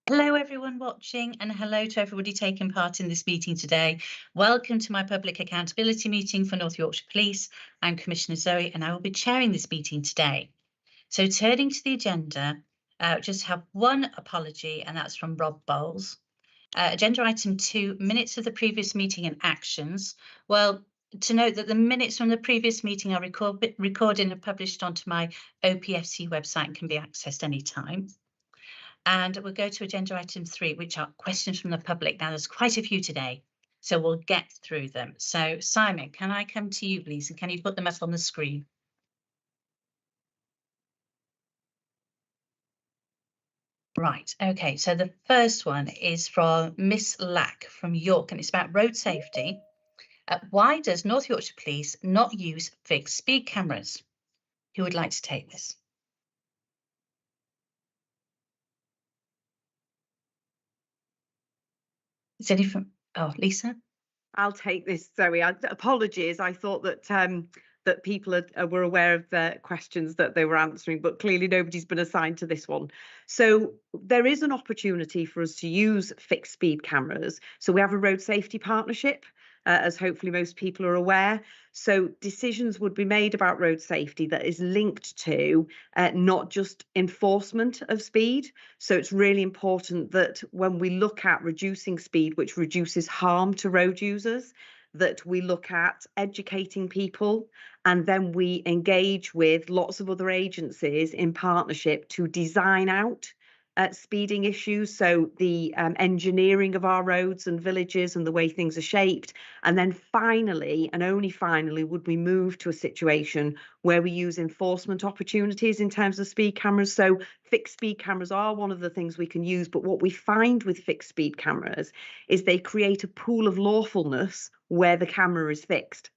Hello, everyone watching, and hello to everybody taking part in this meeting today. Welcome to my public accountability meeting for North Yorkshire Police. I'm Commissioner Zoe, and I will be chairing this meeting today. So turning to the agenda, just have one apology, and that's from Rob Bowles. Agenda item 2, minutes of the previous meeting and actions. Well, to note that the minutes from the previous meeting are recorded and published onto my OPFC website and can be accessed anytime. And we'll go to agenda item 3, which are questions from the public. Now, there's quite a few today, so we'll get through them. So, Simon, can I come to you, please? And can you put them up on the screen? Right, okay, so the first one is from Miss Lack from York, and it's about road safety. Why does North Yorkshire Police not use fixed speed cameras? Who would like to take this? Is any from, oh, Lisa? I'll take this, Zoe. Apologies. I thought that that people were aware of the questions that they were answering, but clearly nobody's been assigned to this one. So there is an opportunity for us to use fixed speed cameras. So we have a road safety partnership, as hopefully most people are aware. So decisions would be made about road safety that is linked to not just enforcement of speed. So it's really important that when we look at reducing speed, which reduces harm to road users, that we look at educating people, and then we engage with lots of other agencies in partnership to design out speeding issues, so the engineering of our roads and villages and the way things are shaped. And then finally, and only finally, would we move to a situation where we use enforcement opportunities in terms of speed cameras. So fixed speed cameras are one of the things we can use, but what we find with fixed speed cameras is they create a pool of lawfulness where the camera is fixed.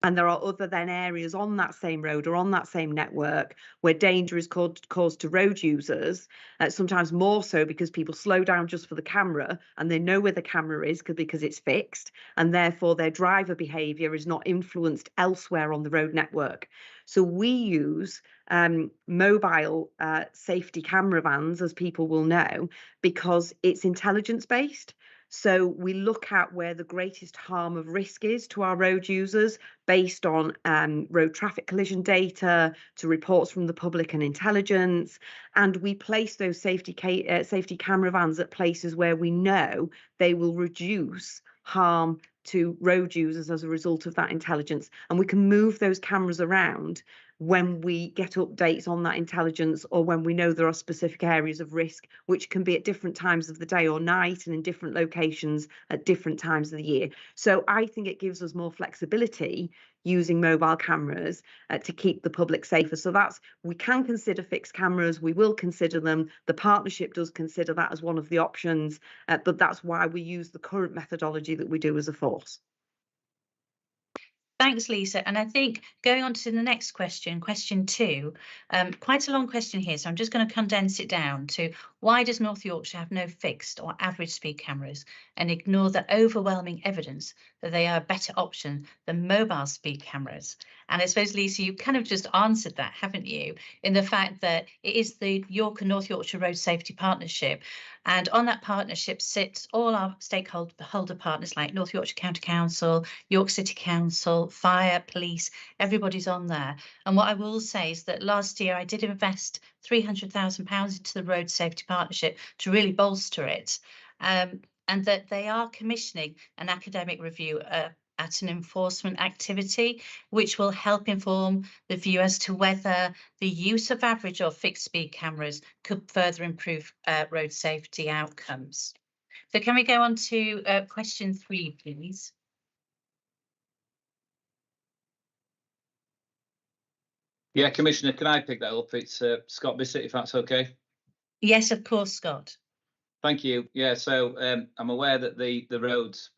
And there are other then areas on that same road or on that same network where danger is caused to road users, sometimes more so because people slow down just for the camera and they know where the camera is because it's fixed, and therefore their driver behaviour is not influenced elsewhere on the road network. So we use mobile safety camera vans, as people will know, because it's intelligence based. So we look at where the greatest harm of risk is to our road users based on road traffic collision data, to reports from the public and intelligence. And we place those safety camera vans at places where we know they will reduce harm to road users as a result of that intelligence. And we can move those cameras around when we get updates on that intelligence, or when we know there are specific areas of risk, which can be at different times of the day or night and in different locations at different times of the year. So I think it gives us more flexibility using mobile cameras to keep the public safer. So we can consider fixed cameras, we will consider them. The partnership does consider that as one of the options, but that's why we use the current methodology that we do as a force. Thanks, Lisa. And I think going on to the next question, question 2, quite a long question here, so I'm just going to condense it down to why does North Yorkshire have no fixed or average speed cameras and ignore the overwhelming evidence that they are a better option than mobile speed cameras? And I suppose, Lisa, you kind of just answered that, haven't you, in the fact that it is the York and North Yorkshire Road Safety Partnership. And on that partnership sits all our stakeholder partners like North Yorkshire County Council, York City Council, fire, police, everybody's on there. And what I will say is that last year I did invest £300,000 into the Road Safety Partnership to really bolster it. And that they are commissioning an academic review at an enforcement activity, which will help inform the view as to whether the use of average or fixed speed cameras could further improve road safety outcomes. So can we go on to question 3, please? Yeah, Commissioner, can I pick that up? It's Scott Bissett, if that's okay. Yes, of course, Scott. Thank you. Yeah, so I'm aware that the roads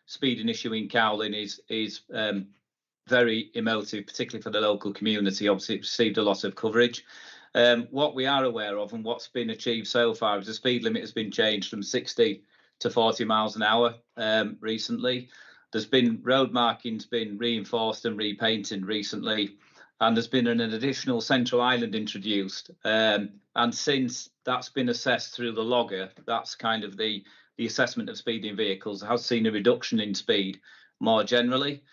speeding issue in Cowling is very emotive, particularly for the local community. Obviously, it's received a lot of coverage. What we are aware of and what's been achieved so far is the speed limit has been changed from 60 to 40 miles an hour recently. There's been road markings been reinforced and repainted recently, and there's been an additional central island introduced. And since that's been assessed through the logger, that's kind of the assessment of speeding vehicles, has seen a reduction in speed more generally.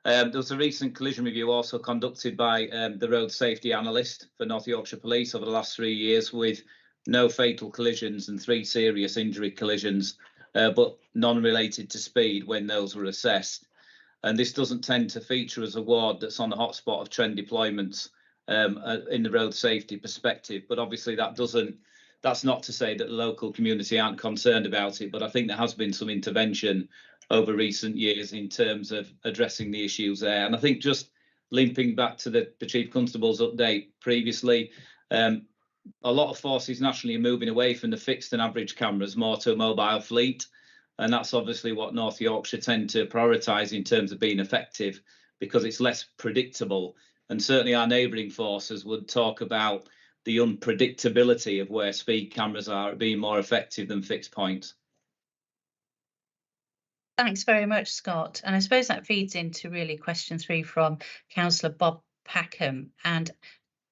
There was a recent collision review also conducted by the road safety analyst for North Yorkshire Police over the last 3 years, with no fatal collisions and 3 serious injury collisions, but none related to speed when those were assessed. And this doesn't tend to feature as a ward that's on the hotspot of trend deployments in the road safety perspective. But obviously that's not to say that the local community aren't concerned about it, but I think there has been some intervention over recent years in terms of addressing the issues there. And I think just linking back to the Chief Constable's update previously, a lot of forces nationally are moving away from the fixed and average cameras more to a mobile fleet. And that's obviously what North Yorkshire tend to prioritise in terms of being effective, because it's less predictable. And certainly our neighbouring forces would talk about the unpredictability of where speed cameras are being more effective than fixed points. Thanks very much, Scott. And I suppose that feeds into really question 3 from Councillor Bob Packham. And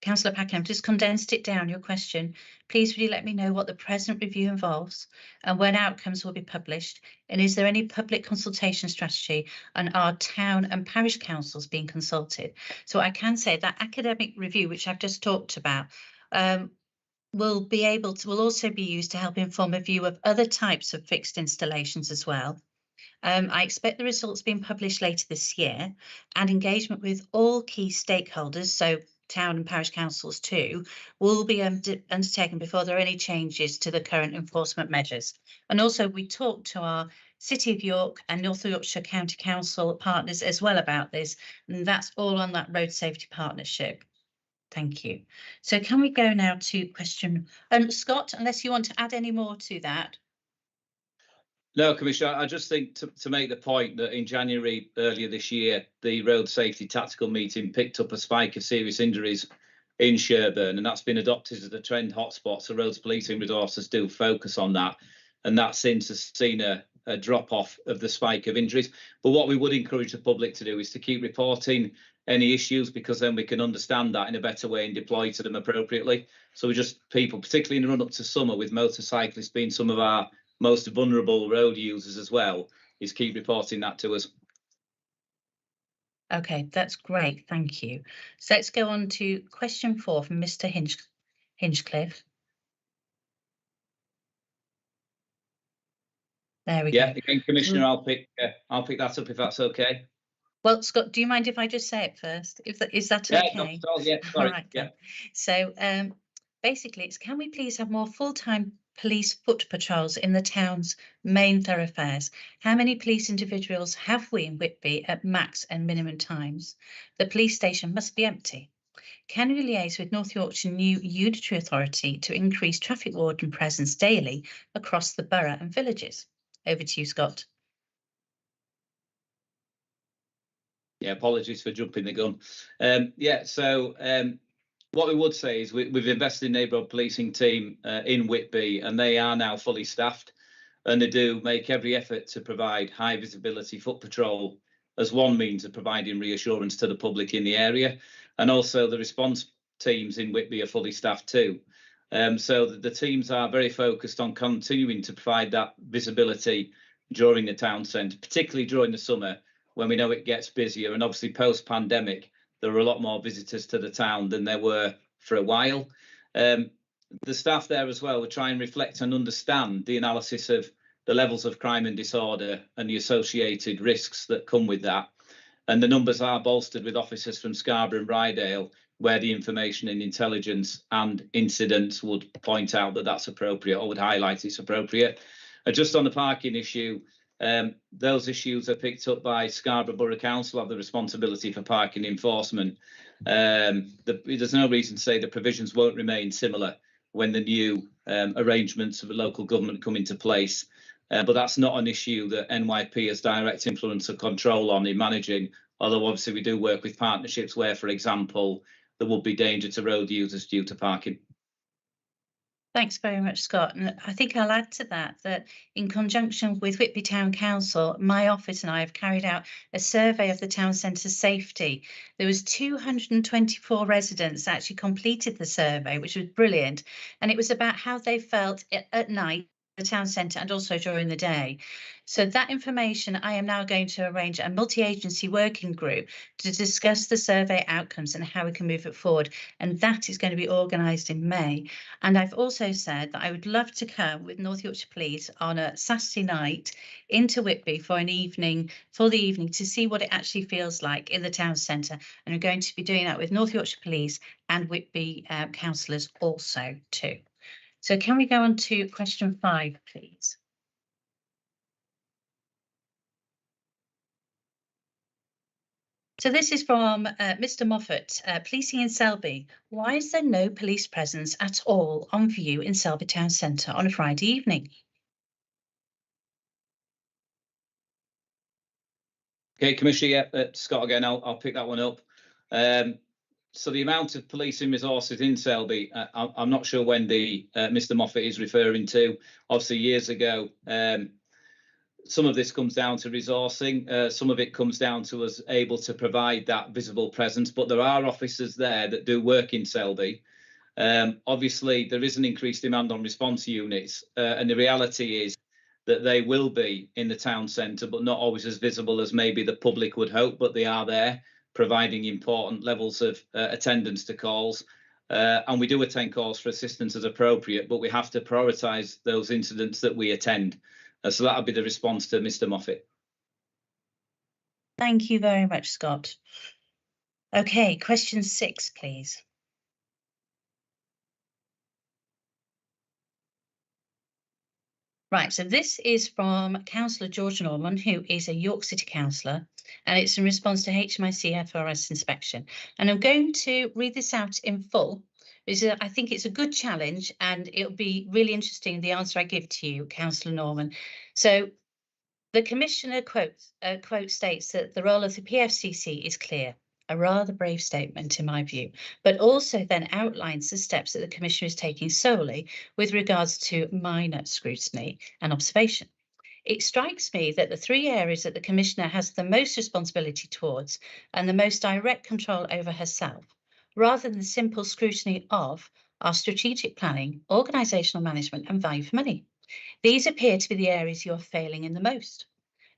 Councillor Packham, I've just condensed it down, your question. Please would you let me know what the present review involves and when outcomes will be published? And is there any public consultation strategy, and are town and parish councils being consulted? So I can say that academic review, which I've just talked about, will also be used to help inform a view of other types of fixed installations as well. I expect the results being published later this year, and engagement with all key stakeholders, so town and parish councils too, will be undertaken before there are any changes to the current enforcement measures. And also we talked to our City of York and North Yorkshire County Council partners as well about this, and that's all on that road safety partnership. Thank you. So can we go now to question, Scott, unless you want to add any more to that? No, Commissioner, I just think to make the point that in January earlier this year, the road safety tactical meeting picked up a spike of serious injuries in Sherburn, and that's been adopted as a trend hotspot. So roads policing resources do focus on that, and that since has seen a drop off of the spike of injuries. But what we would encourage the public to do is to keep reporting any issues, because then we can understand that in a better way and deploy to them appropriately. So we just, people, particularly in the run up to summer, with motorcyclists being some of our most vulnerable road users as well, is keep reporting that to us. Okay, that's great, thank you. So let's go on to question 4 from Mr. Hinchcliffe. There we go. Yeah, again, Commissioner, I'll pick that up if that's okay. Well, Scott, do you mind if I just say it first? Is that okay? Yeah, not at all. Yeah, sorry. Right, yeah. So basically, it's can we please have more full-time police foot patrols in the town's main thoroughfares? How many police individuals have we in Whitby at max and minimum times? The police station must be empty. Can we liaise with North Yorkshire New Unitary Authority to increase traffic warden presence daily across the borough and villages? Over to you, Scott. Yeah, apologies for jumping the gun. What we would say is we've invested in neighbourhood policing team in Whitby, and they are now fully staffed, and they do make every effort to provide high visibility foot patrol as one means of providing reassurance to the public in the area. And also the response teams in Whitby are fully staffed too. So the teams are very focused on continuing to provide that visibility during the town centre, particularly during the summer when we know it gets busier. And obviously post-pandemic, there are a lot more visitors to the town than there were for a while. The staff there as well will try and reflect and understand the analysis of the levels of crime and disorder and the associated risks that come with that. And the numbers are bolstered with officers from Scarborough and Rydale, where the information and intelligence and incidents would point out that that's appropriate, or would highlight it's appropriate. Just on the parking issue, those issues are picked up by Scarborough Borough Council, have the responsibility for parking enforcement. There's no reason to say the provisions won't remain similar when the new arrangements of the local government come into place. But that's not an issue that NYP has direct influence or control on in managing, although obviously we do work with partnerships where, for example, there would be danger to road users due to parking. Thanks very much, Scott. And I think I'll add to that, that in conjunction with Whitby Town Council, my office and I have carried out a survey of the town centre safety. There was 224 residents actually completed the survey, which was brilliant. And it was about how they felt at night, the town centre, and also during the day. So that information, I am now going to arrange a multi-agency working group to discuss the survey outcomes and how we can move it forward. And that is going to be organised in May. And I've also said that I would love to come with North Yorkshire Police on a Saturday night into Whitby for the evening to see what it actually feels like in the town centre. And we're going to be doing that with North Yorkshire Police and Whitby councillors also too. So can we go on to question 5, please? So this is from Mr. Moffat, policing in Selby. Why is there no police presence at all on view in Selby town centre on a Friday evening? Okay, Commissioner, Scott again, I'll pick that one up. So the amount of policing resources in Selby, I'm not sure when the Mr. Moffat is referring to. Obviously, years ago, some of this comes down to resourcing. Some of it comes down to us able to provide that visible presence. But there are officers there that do work in Selby. Obviously, there is an increased demand on response units, and the reality is that they will be in the town centre, but not always as visible as maybe the public would hope. But they are there, providing important levels of attendance to calls. And we do attend calls for assistance as appropriate, but we have to prioritise those incidents that we attend. So that'll be the response to Mr. Moffat. Thank you very much, Scott. Okay, question 6, please. Right, so this is from Councillor George Norman, who is a York City councillor, and it's in response to HMICFRS inspection. And I'm going to read this out in full, because I think it's a good challenge, and it'll be really interesting, the answer I give to you, Councillor Norman. So the Commissioner quote states that the role of the PFCC is clear. A rather brave statement in my view, but also then outlines the steps that the Commissioner is taking solely with regards to minor scrutiny and observation. It strikes me that the 3 areas that the Commissioner has the most responsibility towards and the most direct control over herself, rather than simple scrutiny of, are strategic planning, organisational management and value for money. These appear to be the areas you are failing in the most.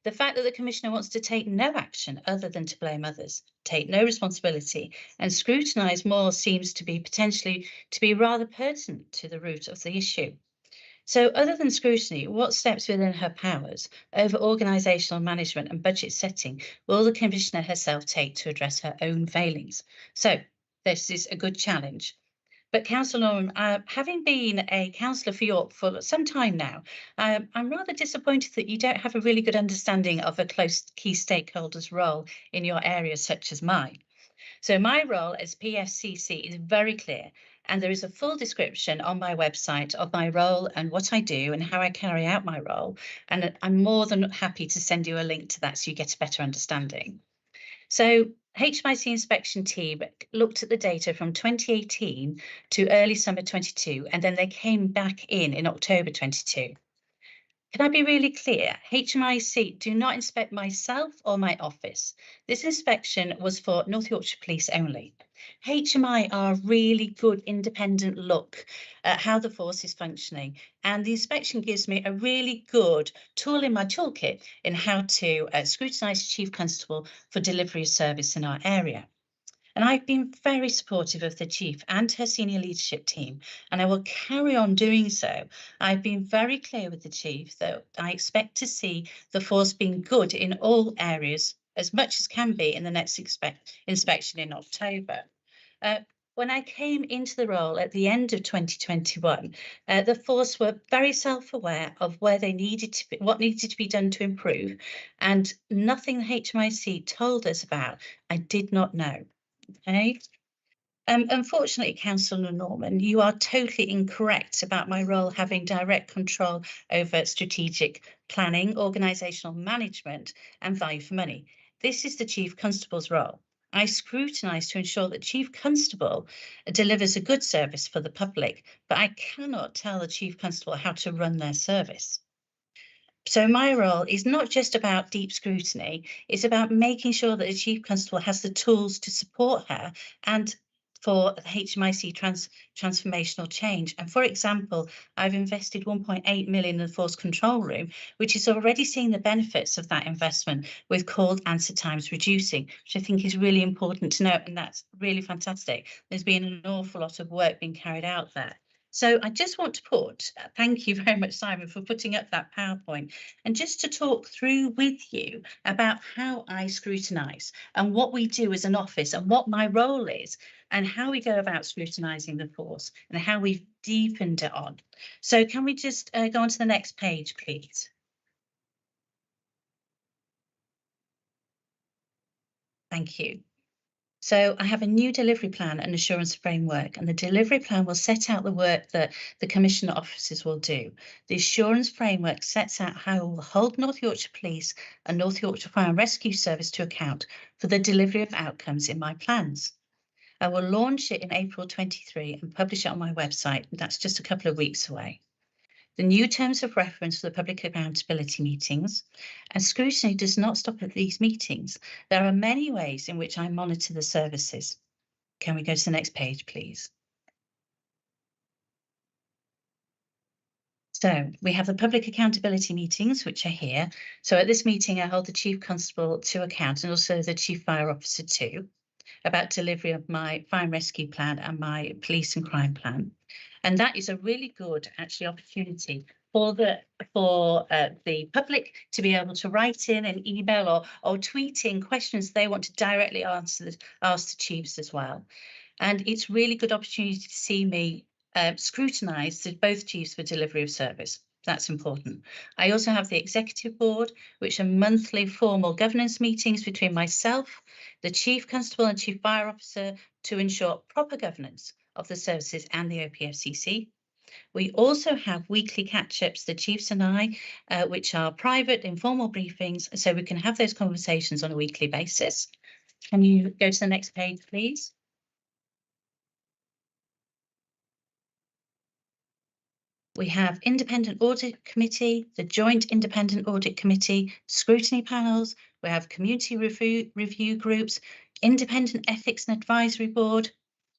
The fact that the Commissioner wants to take no action other than to blame others, take no responsibility and scrutinise more seems to be potentially to be rather pertinent to the root of the issue. So other than scrutiny, what steps within her powers over organisational management and budget setting will the Commissioner herself take to address her own failings? So this is a good challenge. But Councillor Norman, having been a councillor for York for some time now, I'm rather disappointed that you don't have a really good understanding of a close key stakeholder's role in your area, such as mine. So my role as PFCC is very clear, and there is a full description on my website of my role and what I do and how I carry out my role. And I'm more than happy to send you a link to that so you get a better understanding. So HMIC inspection team looked at the data from 2018 to early summer 22, and then they came back in October 22. Can I be really clear? HMIC do not inspect myself or my office. This inspection was for North Yorkshire Police only. HMI are a really good independent look at how the force is functioning, and the inspection gives me a really good tool in my toolkit in how to scrutinise Chief Constable for delivery of service in our area. And I've been very supportive of the Chief and her senior leadership team, and I will carry on doing so. I've been very clear with the Chief that I expect to see the force being good in all areas as much as can be in the next inspection in October. When I came into the role at the end of 2021, the force were very self-aware of where they needed to be, what needed to be done to improve, and nothing the HMIC told us about, I did not know. Okay. Unfortunately, Councillor Norman, you are totally incorrect about my role having direct control over strategic planning, organisational management and value for money. This is the Chief Constable's role. I scrutinise to ensure that Chief Constable delivers a good service for the public, but I cannot tell the Chief Constable how to run their service. So my role is not just about deep scrutiny, it's about making sure that the Chief Constable has the tools to support her and for the HMIC transformational change. And for example, I've invested 1.8 million in the force control room, which is already seeing the benefits of that investment with called answer times reducing, which I think is really important to note, and that's really fantastic. There's been an awful lot of work being carried out there. So I just want to put, thank you very much, Simon, for putting up that PowerPoint, and just to talk through with you about how I scrutinise and what we do as an office and what my role is and how we go about scrutinising the force and how we've deepened it on. So can we just go on to the next page, please? Thank you. So I have a new delivery plan and assurance framework, and the delivery plan will set out the work that the Commissioner officers will do. The assurance framework sets out how we will hold North Yorkshire Police and North Yorkshire Fire and Rescue Service to account for the delivery of outcomes in my plans. I will launch it in April 23 and publish it on my website. That's just a couple of weeks away. The new terms of reference for the public accountability meetings, and scrutiny does not stop at these meetings. There are many ways in which I monitor the services. Can we go to the next page, please? So we have the public accountability meetings, which are here. So at this meeting, I hold the Chief Constable to account and also the Chief Fire Officer too, about delivery of my fire and rescue plan and my police and crime plan. And that is a really good, actually, opportunity for the public to be able to write in an email or tweet in questions they want to directly ask the chiefs as well. And it's really good opportunity to see me scrutinise both chiefs for delivery of service. That's important. I also have the executive board, which are monthly formal governance meetings between myself, the Chief Constable and Chief Fire Officer to ensure proper governance of the services and the OPFCC. We also have weekly catch-ups, the chiefs and I, which are private, informal briefings, so we can have those conversations on a weekly basis. Can you go to the next page, please? We have Independent Audit Committee, the Joint Independent Audit Committee, scrutiny panels, we have community review groups, Independent Ethics and Advisory Board.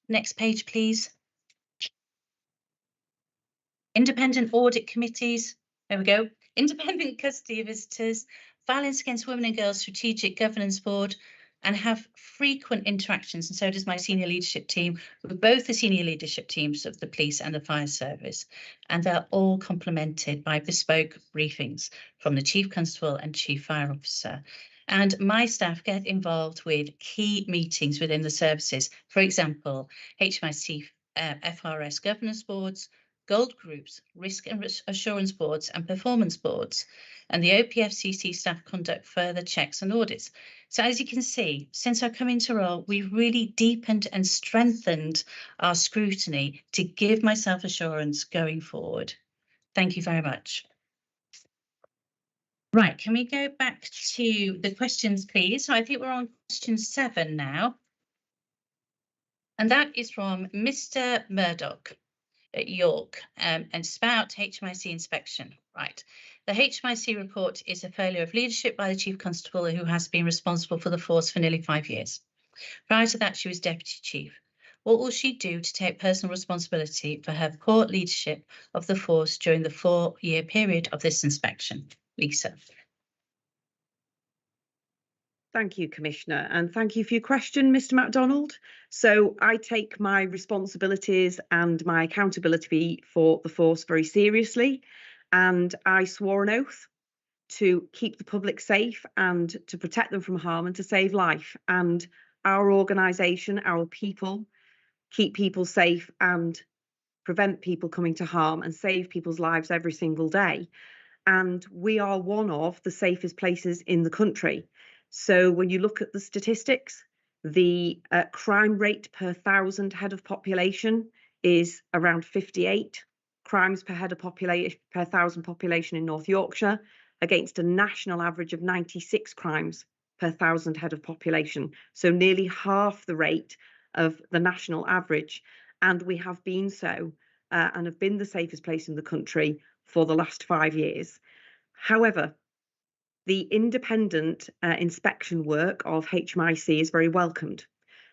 Next page, please. Independent Audit Committees, there we go. Independent Custody Visitors, Violence Against Women and Girls Strategic Governance Board, and have frequent interactions, and so does my senior leadership team, with both the senior leadership teams of the police and the fire service. And they're all complemented by bespoke briefings from the Chief Constable and Chief Fire Officer. And my staff get involved with key meetings within the services. For example, HMICFRS governance boards, gold groups, risk and assurance boards, and performance boards. And the OPFCC staff conduct further checks and audits. So as you can see, since I've come into role, we've really deepened and strengthened our scrutiny to give myself assurance going forward. Thank you very much. Right, can we go back to the questions, please? So I think we're on question 7 now. And that is from Mr. Murdoch at York, and it's about HMIC inspection. Right. The HMIC report is a failure of leadership by the Chief Constable, who has been responsible for the force for nearly 5 years. Prior to that, she was Deputy Chief. What will she do to take personal responsibility for her poor leadership of the force during the 4-year period of this inspection? Lisa. Thank you, Commissioner, and thank you for your question, Mr. MacDonald. So I take my responsibilities and my accountability for the force very seriously, and I swore an oath to keep the public safe and to protect them from harm and to save life. And our organisation, our people, keep people safe and prevent people coming to harm and save people's lives every single day. And we are one of the safest places in the country. So when you look at the statistics, the crime rate per 1,000 head of population is around 58 crimes per head of population per 1,000 population in North Yorkshire, against a national average of 96 crimes per 1,000 head of population, so nearly half the rate of the national average. And we have been so and have been the safest place in the country for the last 5 years. However, the independent inspection work of HMIC is very welcomed,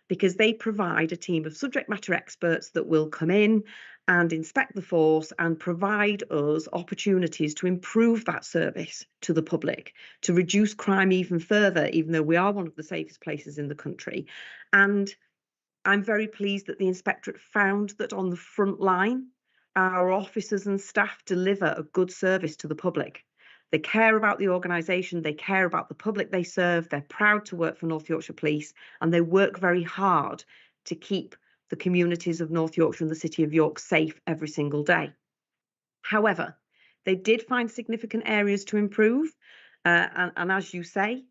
because they provide a team of subject matter experts that will come in and inspect the force and provide us opportunities to improve that service to the public, to reduce crime even further, even though we are one of the safest places in the country. And I'm very pleased that the inspectorate found that on the front line, our officers and staff deliver a good service to the public. They care about the organisation, they care about the public they serve, they're proud to work for North Yorkshire Police, and they work very hard to keep the communities of North Yorkshire and the City of York safe every single day. However, they did find significant areas to improve, and as you say,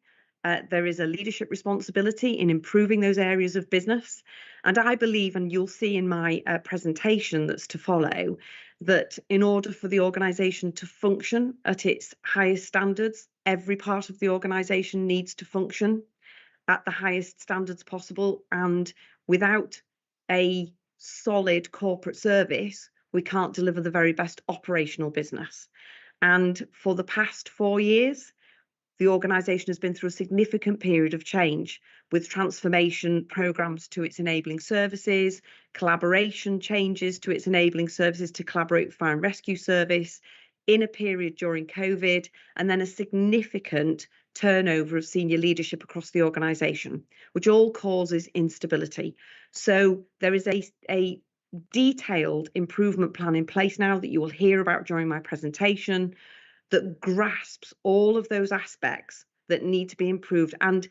there is a leadership responsibility in improving those areas of business. And I believe, and you'll see in my presentation that's to follow, that in order for the organisation to function at its highest standards, every part of the organisation needs to function at the highest standards possible. And without a solid corporate service, we can't deliver the very best operational business. And for the past 4 years, the organisation has been through a significant period of change, with transformation programmes to its enabling services, collaboration changes to its enabling services to collaborate with Fire and Rescue Service, in a period during COVID, and then a significant turnover of senior leadership across the organisation, which all causes instability. So there is a detailed improvement plan in place now that you will hear about during my presentation, that grasps all of those aspects that need to be improved. And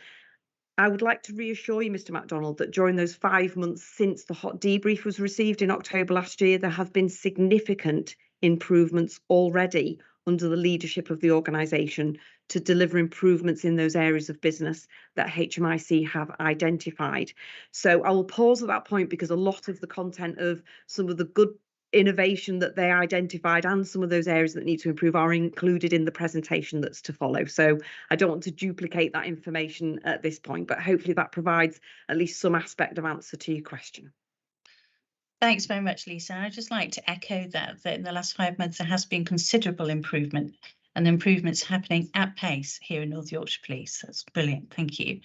I would like to reassure you, Mr. MacDonald, that during those 5 months since the hot debrief was received in October last year, there have been significant improvements already under the leadership of the organisation to deliver improvements in those areas of business that HMIC have identified. So I will pause at that point, because a lot of the content of some of the good innovation that they identified and some of those areas that need to improve are included in the presentation that's to follow. So I don't want to duplicate that information at this point, but hopefully that provides at least some aspect of answer to your question. Thanks very much, Lisa. I'd just like to echo that in the last 5 months there has been considerable improvement, and the improvements happening at pace here in North Yorkshire Police. That's brilliant, thank you.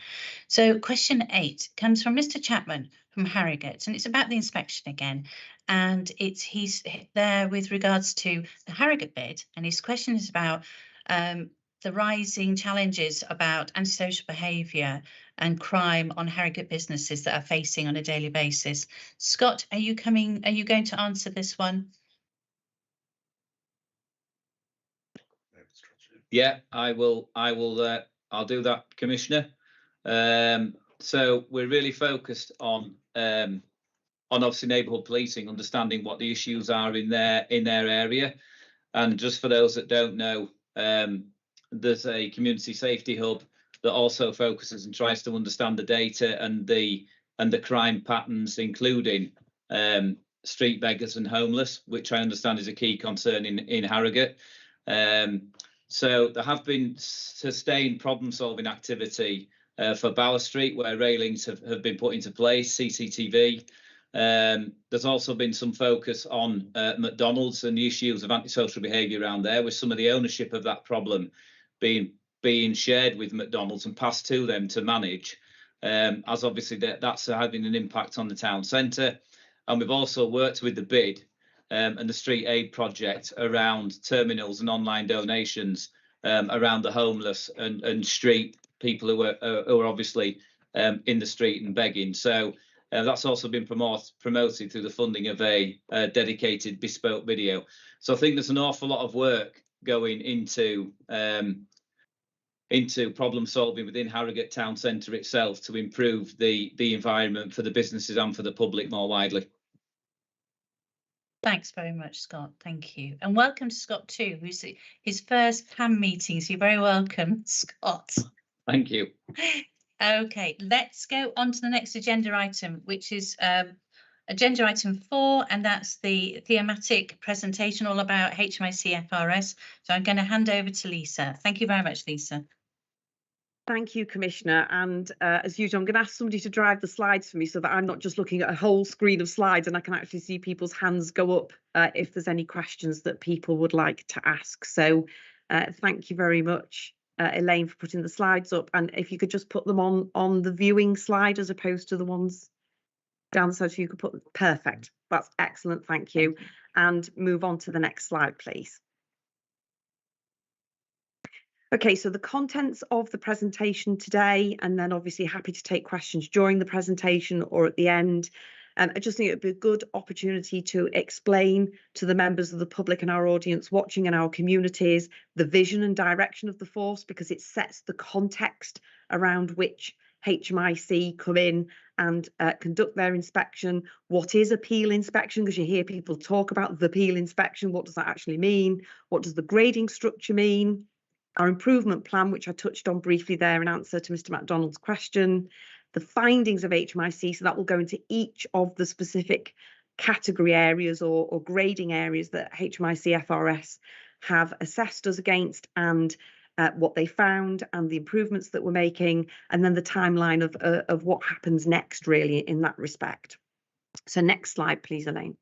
So question 8 comes from Mr. Chapman from Harrogate, and it's about the inspection again. And he's there with regards to the Harrogate bid, and his question is about the rising challenges about antisocial behaviour and crime on Harrogate businesses that are facing on a daily basis. Scott, are you going to answer this one? Yeah, I will. I'll do that, Commissioner. So we're really focused on obviously neighbourhood policing, understanding what the issues are in their area. And just for those that don't know, there's a community safety hub that also focuses and tries to understand the data and the crime patterns, including street beggars and homeless, which I understand is a key concern in Harrogate. So there have been sustained problem-solving activity for Bower Street, where railings have been put into place, CCTV. There's also been some focus on McDonald's and the issues of antisocial behaviour around there, with some of the ownership of that problem being shared with McDonald's and passed to them to manage, as obviously that's having an impact on the town centre. And we've also worked with the bid and the Street Aid project around terminals and online donations around the homeless and street people who are obviously in the street and begging. So that's also been promoted through the funding of a dedicated bespoke video. So I think there's an awful lot of work going into problem solving within Harrogate town centre itself to improve the environment for the businesses and for the public more widely. Thanks very much, Scott. Thank you. And welcome to Scott too, who's his first PAM meeting. So you're very welcome, Scott. Thank you. Okay, let's go on to the next agenda item, which is agenda item 4, and that's the thematic presentation all about HMICFRS. So I'm going to hand over to Lisa. Thank you very much, Lisa. Thank you, Commissioner. And as usual, I'm going to ask somebody to drive the slides for me so that I'm not just looking at a whole screen of slides and I can actually see people's hands go up if there's any questions that people would like to ask. So thank you very much, Elaine, for putting the slides up. And if you could just put them on the viewing slide as opposed to the ones down so you could put, perfect. That's excellent. Thank you. And move on to the next slide, please. Okay, so the contents of the presentation today, and then obviously happy to take questions during the presentation or at the end. I just think it would be a good opportunity to explain to the members of the public and our audience watching in our communities the vision and direction of the force, because it sets the context around which HMIC come in and conduct their inspection. What is a peel inspection? Because you hear people talk about the peel inspection. What does that actually mean? What does the grading structure mean? Our improvement plan, which I touched on briefly there in answer to Mr. MacDonald's question, the findings of HMIC, so that will go into each of the specific category areas or grading areas that HMICFRS have assessed us against, and what they found and the improvements that we're making, and then the timeline of what happens next really in that respect. So next slide, please, Elaine.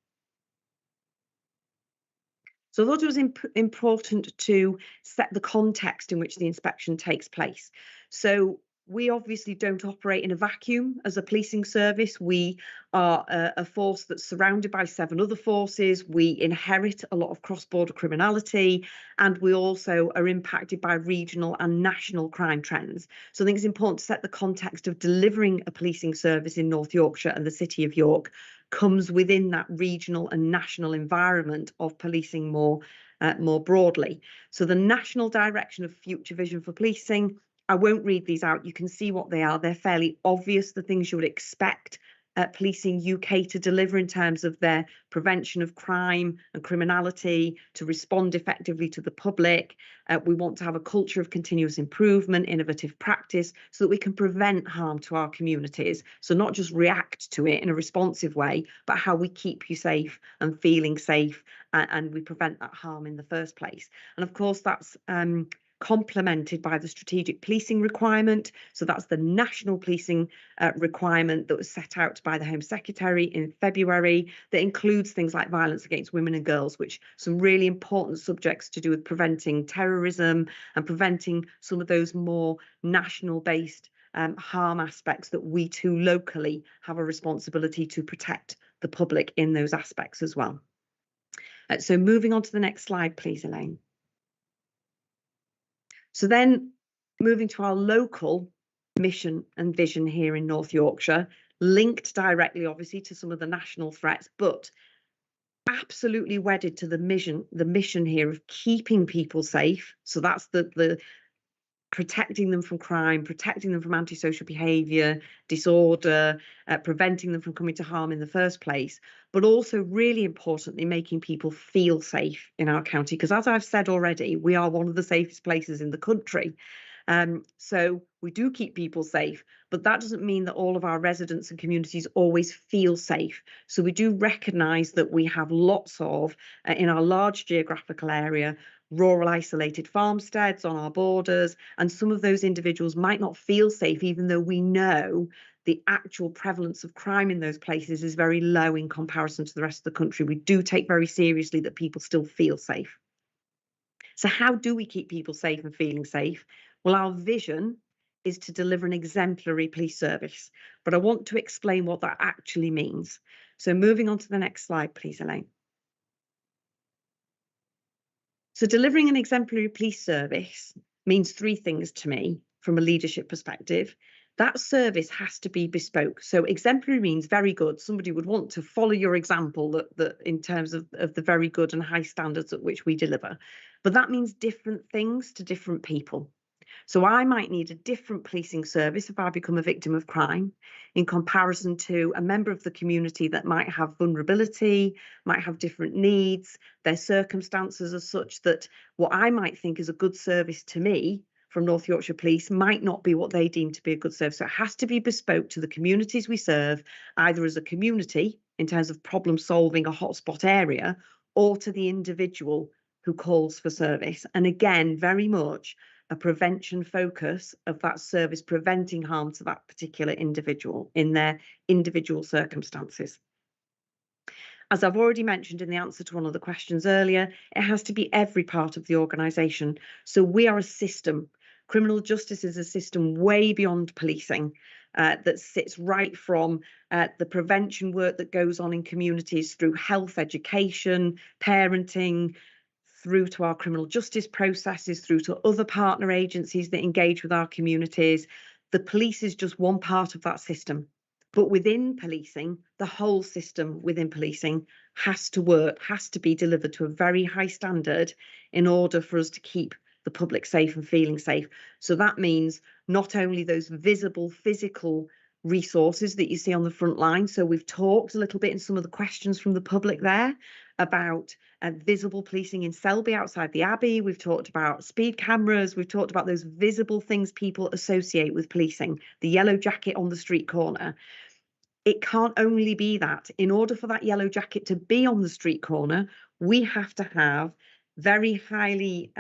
So I thought it was important to set the context in which the inspection takes place. So we obviously don't operate in a vacuum as a policing service. We are a force that's surrounded by 7 other forces. We inherit a lot of cross-border criminality, and we also are impacted by regional and national crime trends. So I think it's important to set the context of delivering a policing service in North Yorkshire and the City of York comes within that regional and national environment of policing more broadly. So the national direction of future vision for policing, I won't read these out. You can see what they are. They're fairly obvious, the things you would expect Policing UK to deliver in terms of their prevention of crime and criminality, to respond effectively to the public. We want to have a culture of continuous improvement, innovative practice, so that we can prevent harm to our communities. So not just react to it in a responsive way, but how we keep you safe and feeling safe, and we prevent that harm in the first place. And of course, that's complemented by the strategic policing requirement. So that's the national policing requirement that was set out by the Home Secretary in February, that includes things like violence against women and girls, which some really important subjects to do with preventing terrorism and preventing some of those more national based harm aspects that we too locally have a responsibility to protect the public in those aspects as well. So moving on to the next slide, please, Elaine. So then moving to our local mission and vision here in North Yorkshire, linked directly obviously to some of the national threats, but absolutely wedded to the mission here of keeping people safe. So that's the protecting them from crime, protecting them from antisocial behaviour, disorder, preventing them from coming to harm in the first place, but also really importantly, making people feel safe in our county. Because as I've said already, we are one of the safest places in the country. So we do keep people safe, but that doesn't mean that all of our residents and communities always feel safe. So we do recognise that we have lots of, in our large geographical area, rural isolated farmsteads on our borders, and some of those individuals might not feel safe, even though we know the actual prevalence of crime in those places is very low in comparison to the rest of the country. We do take very seriously that people still feel safe. So how do we keep people safe and feeling safe? Well, our vision is to deliver an exemplary police service, but I want to explain what that actually means. So moving on to the next slide, please, Elaine. So delivering an exemplary police service means 3 things to me from a leadership perspective. That service has to be bespoke. So exemplary means very good. Somebody would want to follow your example that in terms of the very good and high standards at which we deliver. But that means different things to different people. So I might need a different policing service if I become a victim of crime in comparison to a member of the community that might have vulnerability, might have different needs. Their circumstances are such that what I might think is a good service to me from North Yorkshire Police might not be what they deem to be a good service. So it has to be bespoke to the communities we serve, either as a community in terms of problem solving a hotspot area, or to the individual who calls for service. And again, very much a prevention focus of that service preventing harm to that particular individual in their individual circumstances. As I've already mentioned in the answer to one of the questions earlier, it has to be every part of the organisation. So we are a system. Criminal justice is a system way beyond policing that sits right from the prevention work that goes on in communities through health, education, parenting, through to our criminal justice processes, through to other partner agencies that engage with our communities. The police is just one part of that system. But within policing, the whole system within policing has to work, has to be delivered to a very high standard in order for us to keep the public safe and feeling safe. So that means not only those visible physical resources that you see on the front line. So we've talked a little bit in some of the questions from the public there about visible policing in Selby outside the Abbey. We've talked about speed cameras. We've talked about those visible things people associate with policing, the yellow jacket on the street corner. It can't only be that. In order for that yellow jacket to be on the street corner, we have to have very highly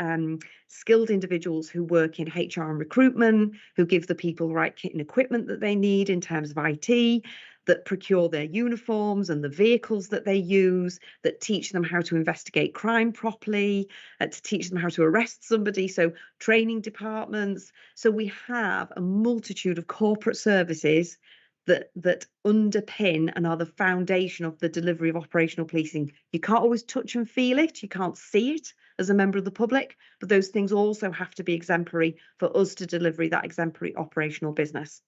skilled individuals who work in HR and recruitment, who give the people the right kit and equipment that they need in terms of IT, that procure their uniforms and the vehicles that they use, that teach them how to investigate crime properly, to teach them how to arrest somebody. So training departments. So we have a multitude of corporate services that underpin and are the foundation of the delivery of operational policing. You can't always touch and feel it, you can't see it as a member of the public, but those things also have to be exemplary for us to deliver that exemplary operational business.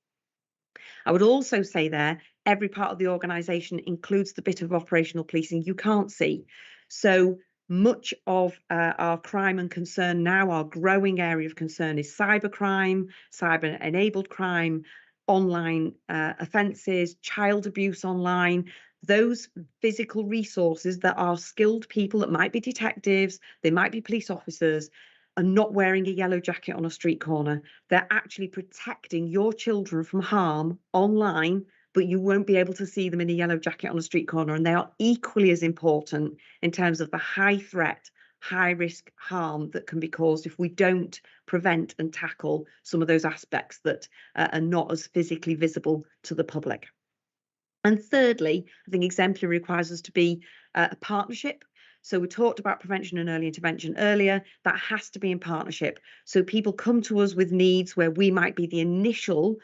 I would also say there, every part of the organisation includes the bit of operational policing you can't see. So much of our crime and concern now, our growing area of concern is cybercrime, cyber-enabled crime, online offences, child abuse online, those physical resources that are skilled people that might be detectives, they might be police officers, are not wearing a yellow jacket on a street corner. They're actually protecting your children from harm online, but you won't be able to see them in a yellow jacket on a street corner. And they are equally as important in terms of the high threat, high risk harm that can be caused if we don't prevent and tackle some of those aspects that are not as physically visible to the public. And thirdly, I think exemplary requires us to be a partnership. So we talked about prevention and early intervention earlier. That has to be in partnership. So people come to us with needs where we might be the initial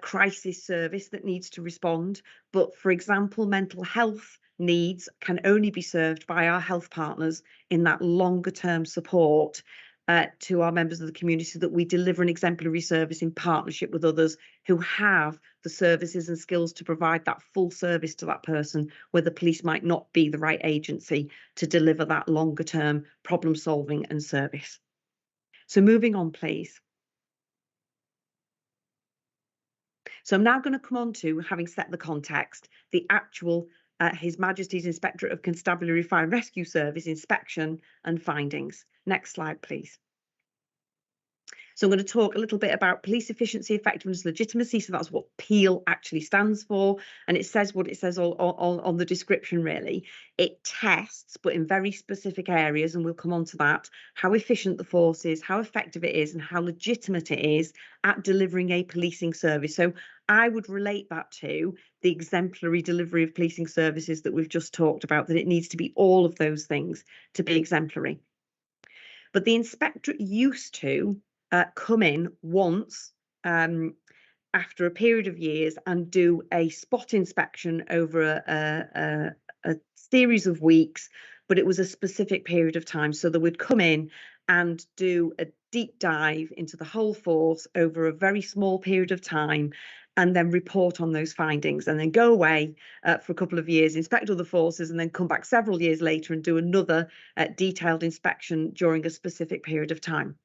crisis service that needs to respond. But for example, mental health needs can only be served by our health partners in that longer term support to our members of the community, so that we deliver an exemplary service in partnership with others who have the services and skills to provide that full service to that person, where the police might not be the right agency to deliver that longer term problem solving and service. So moving on, please. So I'm now going to come on to, having set the context, the actual His Majesty's Inspectorate of Constabulary Fire and Rescue Service inspection and findings. Next slide, please. So I'm going to talk a little bit about police efficiency, effectiveness, legitimacy. So that's what PEEL actually stands for. And it says what it says on the description, really. It tests, but in very specific areas, and we'll come on to that, how efficient the force is, how effective it is, and how legitimate it is at delivering a policing service. So I would relate that to the exemplary delivery of policing services that we've just talked about, that it needs to be all of those things to be exemplary. But the inspectorate used to come in once after a period of years and do a spot inspection over a series of weeks, but it was a specific period of time. So they would come in and do a deep dive into the whole force over a very small period of time, and then report on those findings, and then go away for a couple of years, inspect other forces, and then come back several years later and do another detailed inspection during a specific period of time.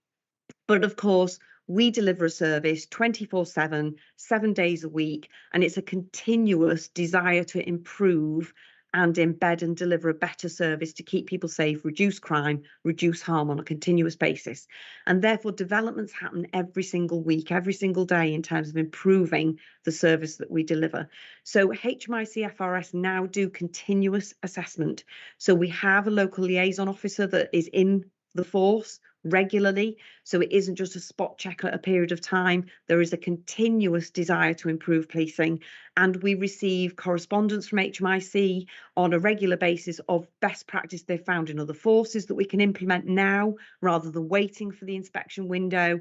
But of course, we deliver a service 24/7, 7 days a week, and it's a continuous desire to improve and embed and deliver a better service to keep people safe, reduce crime, reduce harm on a continuous basis. And therefore, developments happen every single week, every single day, in terms of improving the service that we deliver. So HMICFRS now do continuous assessment. So we have a local liaison officer that is in the force regularly. So it isn't just a spot check at a period of time. There is a continuous desire to improve policing, and we receive correspondence from HMIC on a regular basis of best practice they've found in other forces that we can implement now rather than waiting for the inspection window.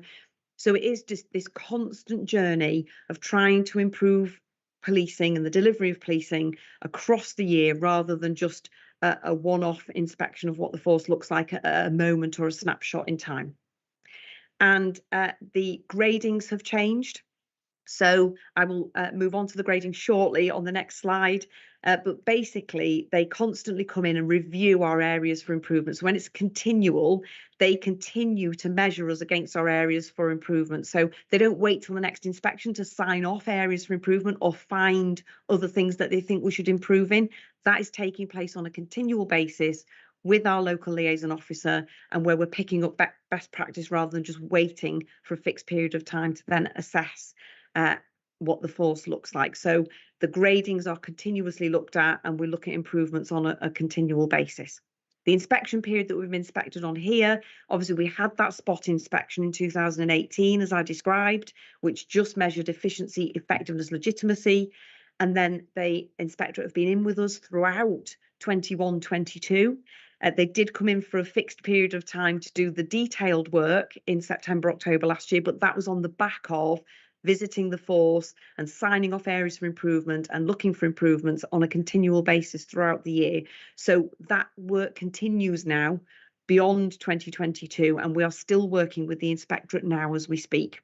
So it is just this constant journey of trying to improve policing and the delivery of policing across the year rather than just a one-off inspection of what the force looks like at a moment or a snapshot in time. And the gradings have changed. So I will move on to the grading shortly on the next slide. But basically, they constantly come in and review our areas for improvement. So when it's continual, they continue to measure us against our areas for improvement. So they don't wait till the next inspection to sign off areas for improvement or find other things that they think we should improve in. That is taking place on a continual basis with our local liaison officer, and where we're picking up best practice rather than just waiting for a fixed period of time to then assess what the force looks like. So the gradings are continuously looked at, and we look at improvements on a continual basis. The inspection period that we've inspected on here, obviously we had that spot inspection in 2018, as I described, which just measured efficiency, effectiveness, legitimacy. And then the inspectorate have been in with us throughout 21-22. They did come in for a fixed period of time to do the detailed work in September, October last year, but that was on the back of visiting the force and signing off areas for improvement and looking for improvements on a continual basis throughout the year. So that work continues now beyond 2022, and we are still working with the inspectorate now as we speak.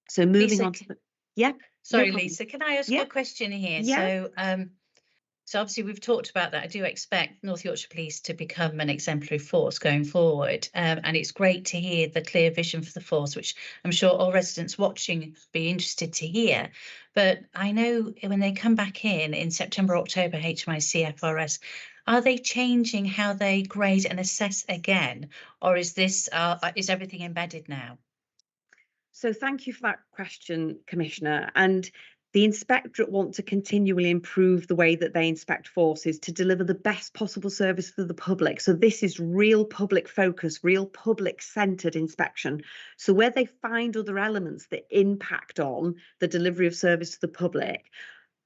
So moving Lisa, on to the, yeah. Sorry, Lisa, can I ask a question here? Yeah. So obviously we've talked about that. I do expect North Yorkshire Police to become an exemplary force going forward. And it's great to hear the clear vision for the force, which I'm sure all residents watching be interested to hear. But I know when they come back in September, October, HMICFRS, are they changing how they grade and assess again? Or is this is everything embedded now? So thank you for that question, Commissioner. And the inspectorate want to continually improve the way that they inspect forces to deliver the best possible service for the public. So this is real public focus, real public centred inspection. So where they find other elements that impact on the delivery of service to the public,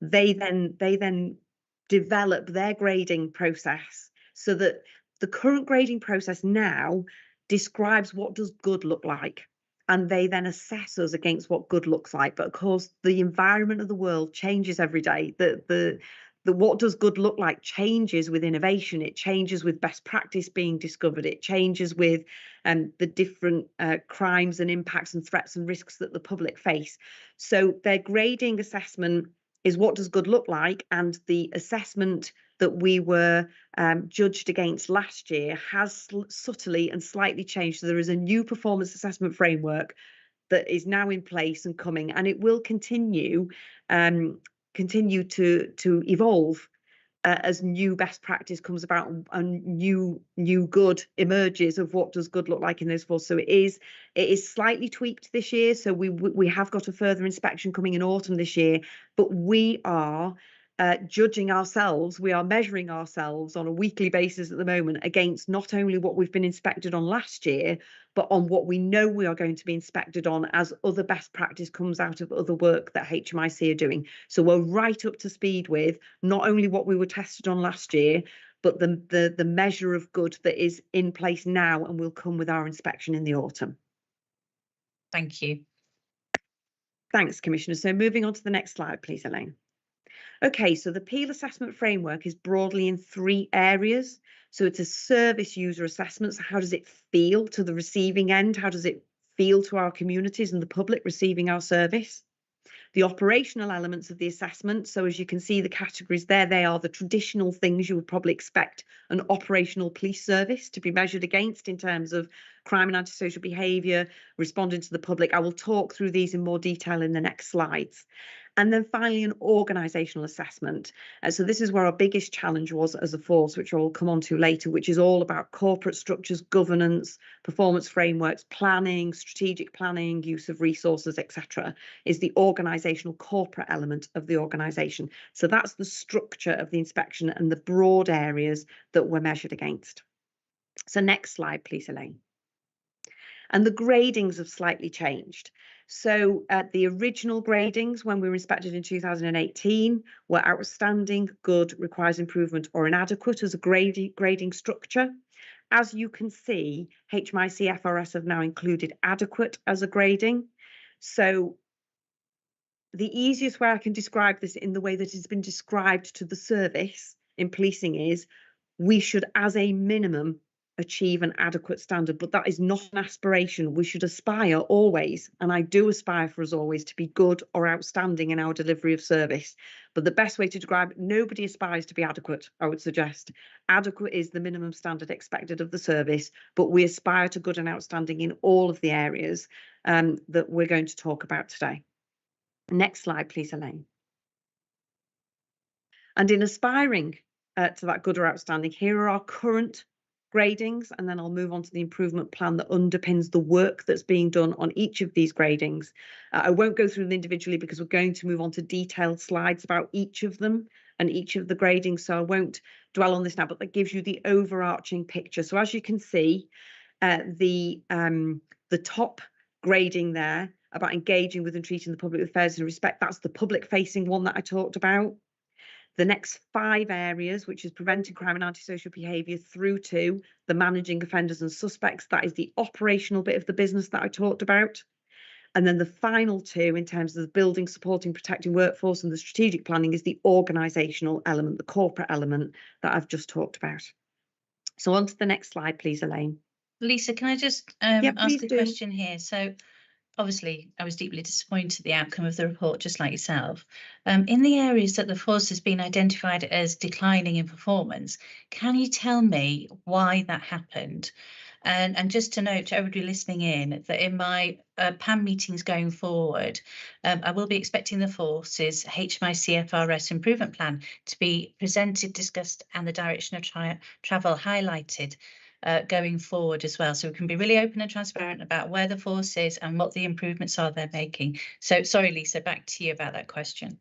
they then develop their grading process so that the current grading process now describes what does good look like. And they then assess us against what good looks like. But of course, the environment of the world changes every day. The what does good look like changes with innovation. It changes with best practice being discovered. It changes with the different crimes and impacts and threats and risks that the public face. So their grading assessment is what does good look like, and the assessment that we were judged against last year has subtly and slightly changed. So there is a new performance assessment framework that is now in place and coming, and it will continue to evolve as new best practice comes about and new good emerges of what does good look like in those forces. So it is slightly tweaked this year. So we have got a further inspection coming in autumn this year, but we are judging ourselves, we are measuring ourselves on a weekly basis at the moment against not only what we've been inspected on last year, but on what we know we are going to be inspected on as other best practice comes out of other work that HMIC are doing. So we're right up to speed with not only what we were tested on last year, but the measure of good that is in place now and will come with our inspection in the autumn. Thank you. Thanks, Commissioner. So moving on to the next slide, please, Elaine. Okay, so the Peel assessment framework is broadly in 3 areas. So it's a service user assessment. So how does it feel to the receiving end? How does it feel to our communities and the public receiving our service? The operational elements of the assessment. So as you can see, the categories there, they are the traditional things you would probably expect an operational police service to be measured against in terms of crime and antisocial behaviour, responding to the public. I will talk through these in more detail in the next slides. And then finally, an organisational assessment. So this is where our biggest challenge was as a force, which I'll come on to later, which is all about corporate structures, governance, performance frameworks, planning, strategic planning, use of resources, etc. is the organisational corporate element of the organisation. So that's the structure of the inspection and the broad areas that we're measured against. So next slide, please, Elaine. And the gradings have slightly changed. So the original gradings when we were inspected in 2018 were outstanding, good, requires improvement, or inadequate as a grading structure. As you can see, HMICFRS have now included adequate as a grading. So the easiest way I can describe this in the way that it's been described to the service in policing is we should, as a minimum, achieve an adequate standard, but that is not an aspiration. We should aspire always, and I do aspire for us always, to be good or outstanding in our delivery of service. But the best way to describe it, nobody aspires to be adequate, I would suggest. Adequate is the minimum standard expected of the service, but we aspire to good and outstanding in all of the areas that we're going to talk about today. Next slide, please, Elaine. And in aspiring to that good or outstanding, here are our current gradings, and then I'll move on to the improvement plan that underpins the work that's being done on each of these gradings. I won't go through them individually because we're going to move on to detailed slides about each of them and each of the gradings, so I won't dwell on this now, but that gives you the overarching picture. So as you can see, the top grading there about engaging with and treating the public with fairness and respect, that's the public facing one that I talked about. The next 5 areas, which is preventing crime and antisocial behaviour through to the managing offenders and suspects, that is the operational bit of the business that I talked about. And then the final 2 in terms of the building, supporting, protecting workforce and the strategic planning is the organisational element, the corporate element that I've just talked about. So on to the next slide, please, Elaine. Lisa, can I just ask a question here? So obviously, I was deeply disappointed at the outcome of the report, just like yourself. In the areas that the force has been identified as declining in performance, can you tell me why that happened? And just to note to everybody listening in that in my PAM meetings going forward, I will be expecting the force's HMICFRS improvement plan to be presented, discussed, and the direction of travel highlighted going forward as well, so we can be really open and transparent about where the force is and what the improvements are they're making. So sorry, Lisa, back to you about that question.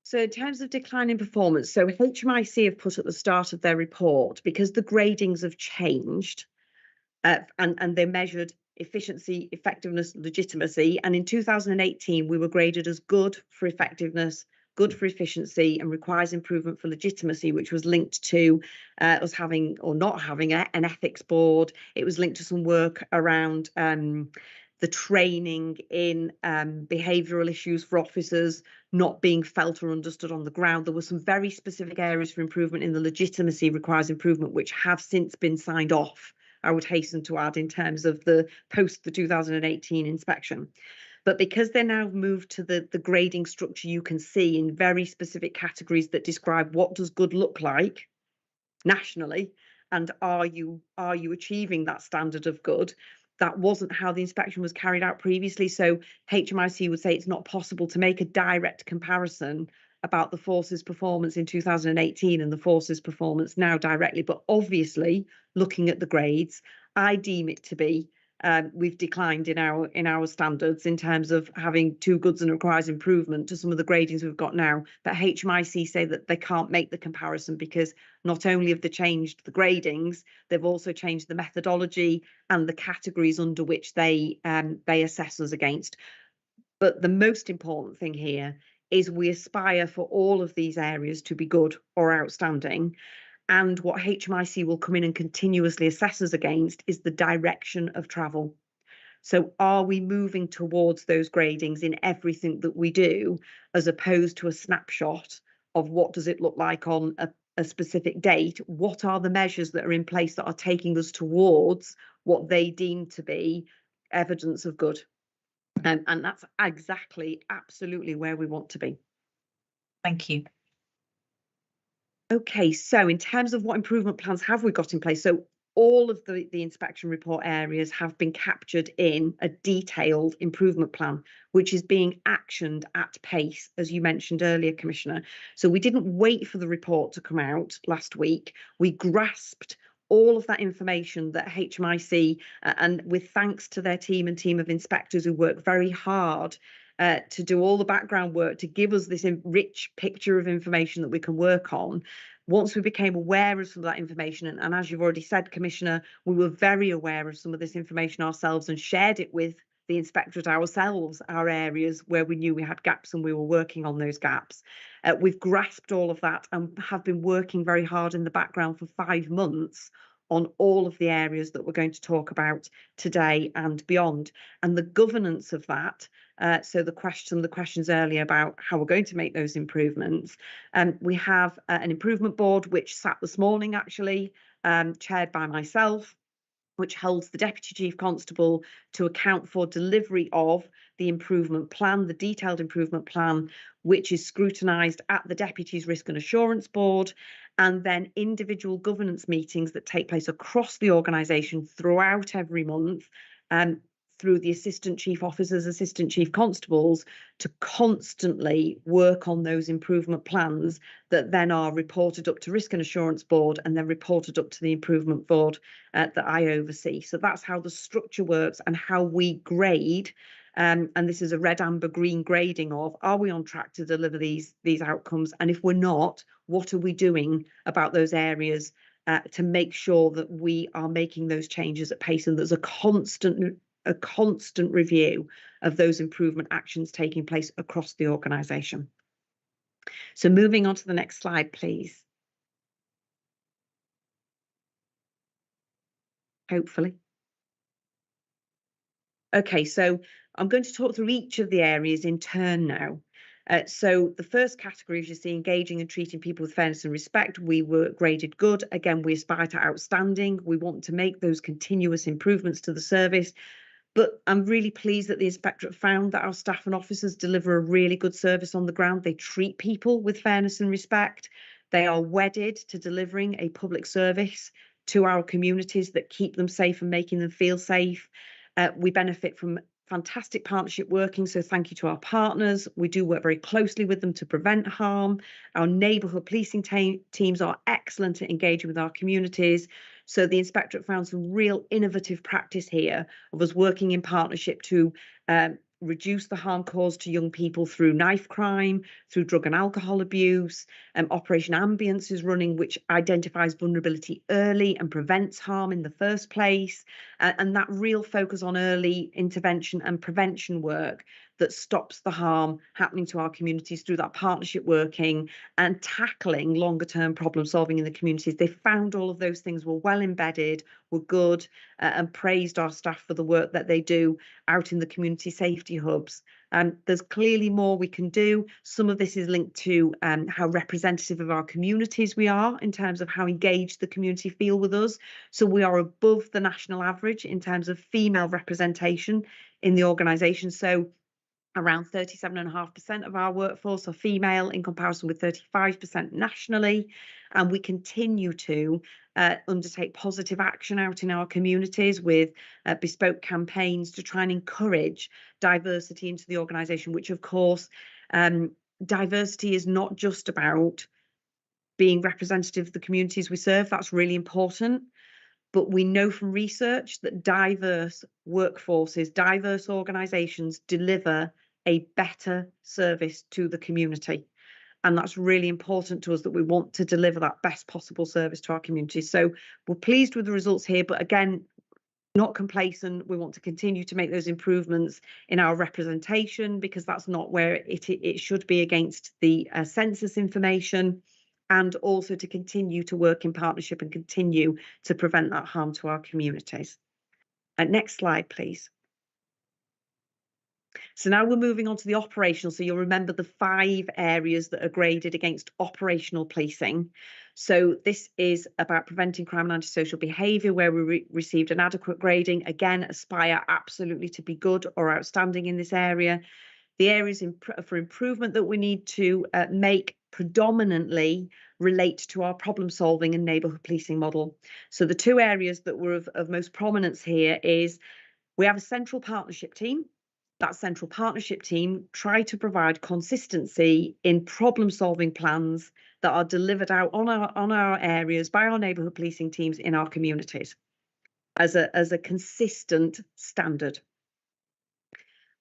So in terms of decline in performance, so HMIC have put at the start of their report, because the gradings have changed and they measured efficiency, effectiveness, legitimacy, and in 2018 we were graded as good for effectiveness, good for efficiency, and requires improvement for legitimacy, which was linked to us having or not having an ethics board. It was linked to some work around the training in behavioural issues for officers not being felt or understood on the ground. There were some very specific areas for improvement in the legitimacy requires improvement, which have since been signed off, I would hasten to add, in terms of the post the 2018 inspection. But because they're now moved to the grading structure, you can see in very specific categories that describe what does good look like nationally, and are you achieving that standard of good. That wasn't how the inspection was carried out previously. So HMIC would say it's not possible to make a direct comparison about the force's performance in 2018 and the force's performance now directly. But obviously, looking at the grades, I deem it to be we've declined in our standards in terms of having 2 goods and requires improvement to some of the gradings we've got now. But HMIC say that they can't make the comparison because not only have they changed the gradings, they've also changed the methodology and the categories under which they assess us against. But the most important thing here is we aspire for all of these areas to be good or outstanding. And what HMIC will come in and continuously assess us against is the direction of travel. So are we moving towards those gradings in everything that we do, as opposed to a snapshot of what does it look like on a specific date? What are the measures that are in place that are taking us towards what they deem to be evidence of good? And that's exactly, absolutely where we want to be. Thank you. Okay, so in terms of what improvement plans have we got in place? So all of the inspection report areas have been captured in a detailed improvement plan, which is being actioned at pace, as you mentioned earlier, Commissioner. So we didn't wait for the report to come out last week. We grasped all of that information that HMIC, and with thanks to their team of inspectors who work very hard to do all the background work to give us this rich picture of information that we can work on. Once we became aware of some of that information, and as you've already said, Commissioner, we were very aware of some of this information ourselves and shared it with the inspectorate ourselves, our areas where we knew we had gaps and we were working on those gaps. We've grasped all of that and have been working very hard in the background for 5 months on all of the areas that we're going to talk about today and beyond. And the governance of that, so the questions earlier about how we're going to make those improvements, we have an improvement board which sat this morning actually, chaired by myself, which holds the Deputy Chief Constable to account for delivery of the improvement plan, the detailed improvement plan, which is scrutinised at the Deputy's Risk and Assurance Board, and then individual governance meetings that take place across the organisation throughout every month, through the Assistant Chief Officers, Assistant Chief Constables, to constantly work on those improvement plans that then are reported up to Risk and Assurance Board and then reported up to the Improvement Board that I oversee. So that's how the structure works and how we grade. And this is a red, amber, green grading of, are we on track to deliver these outcomes? And if we're not, what are we doing about those areas to make sure that we are making those changes at pace, and there's a constant review of those improvement actions taking place across the organisation. So moving on to the next slide, please. Hopefully. Okay, so I'm going to talk through each of the areas in turn now. So the first category, as you see, engaging and treating people with fairness and respect, we were graded good. Again, we aspire to outstanding. We want to make those continuous improvements to the service. But I'm really pleased that the inspectorate found that our staff and officers deliver a really good service on the ground. They treat people with fairness and respect. They are wedded to delivering a public service to our communities that keep them safe and making them feel safe. We benefit from fantastic partnership working, so thank you to our partners. We do work very closely with them to prevent harm. Our neighbourhood policing teams are excellent at engaging with our communities. So the inspectorate found some real innovative practice here of us working in partnership to reduce the harm caused to young people through knife crime, through drug and alcohol abuse. Operation Ambience is running, which identifies vulnerability early and prevents harm in the first place. And that real focus on early intervention and prevention work that stops the harm happening to our communities through that partnership working and tackling longer term problem solving in the communities. They found all of those things were well embedded, were good, and praised our staff for the work that they do out in the community safety hubs. There's clearly more we can do. Some of this is linked to how representative of our communities we are in terms of how engaged the community feel with us. So we are above the national average in terms of female representation in the organisation. So around 37.5% of our workforce are female in comparison with 35% nationally. And we continue to undertake positive action out in our communities with bespoke campaigns to try and encourage diversity into the organisation, which of course, diversity is not just about being representative of the communities we serve. That's really important. But we know from research that diverse workforces, diverse organisations deliver a better service to the community. And that's really important to us, that we want to deliver that best possible service to our communities. So we're pleased with the results here, but again, not complacent. We want to continue to make those improvements in our representation, because that's not where it should be against the census information, and also to continue to work in partnership and continue to prevent that harm to our communities. Next slide, please. So now we're moving on to the operational. So you'll remember the 5 areas that are graded against operational policing. So this is about preventing crime and antisocial behaviour, where we received an adequate grading. Again, aspire absolutely to be good or outstanding in this area. The areas for improvement that we need to make predominantly relate to our problem solving and neighbourhood policing model. So the 2 areas that were of most prominence here is we have a central partnership team. That central partnership team try to provide consistency in problem solving plans that are delivered out on our areas by our neighbourhood policing teams in our communities as a consistent standard.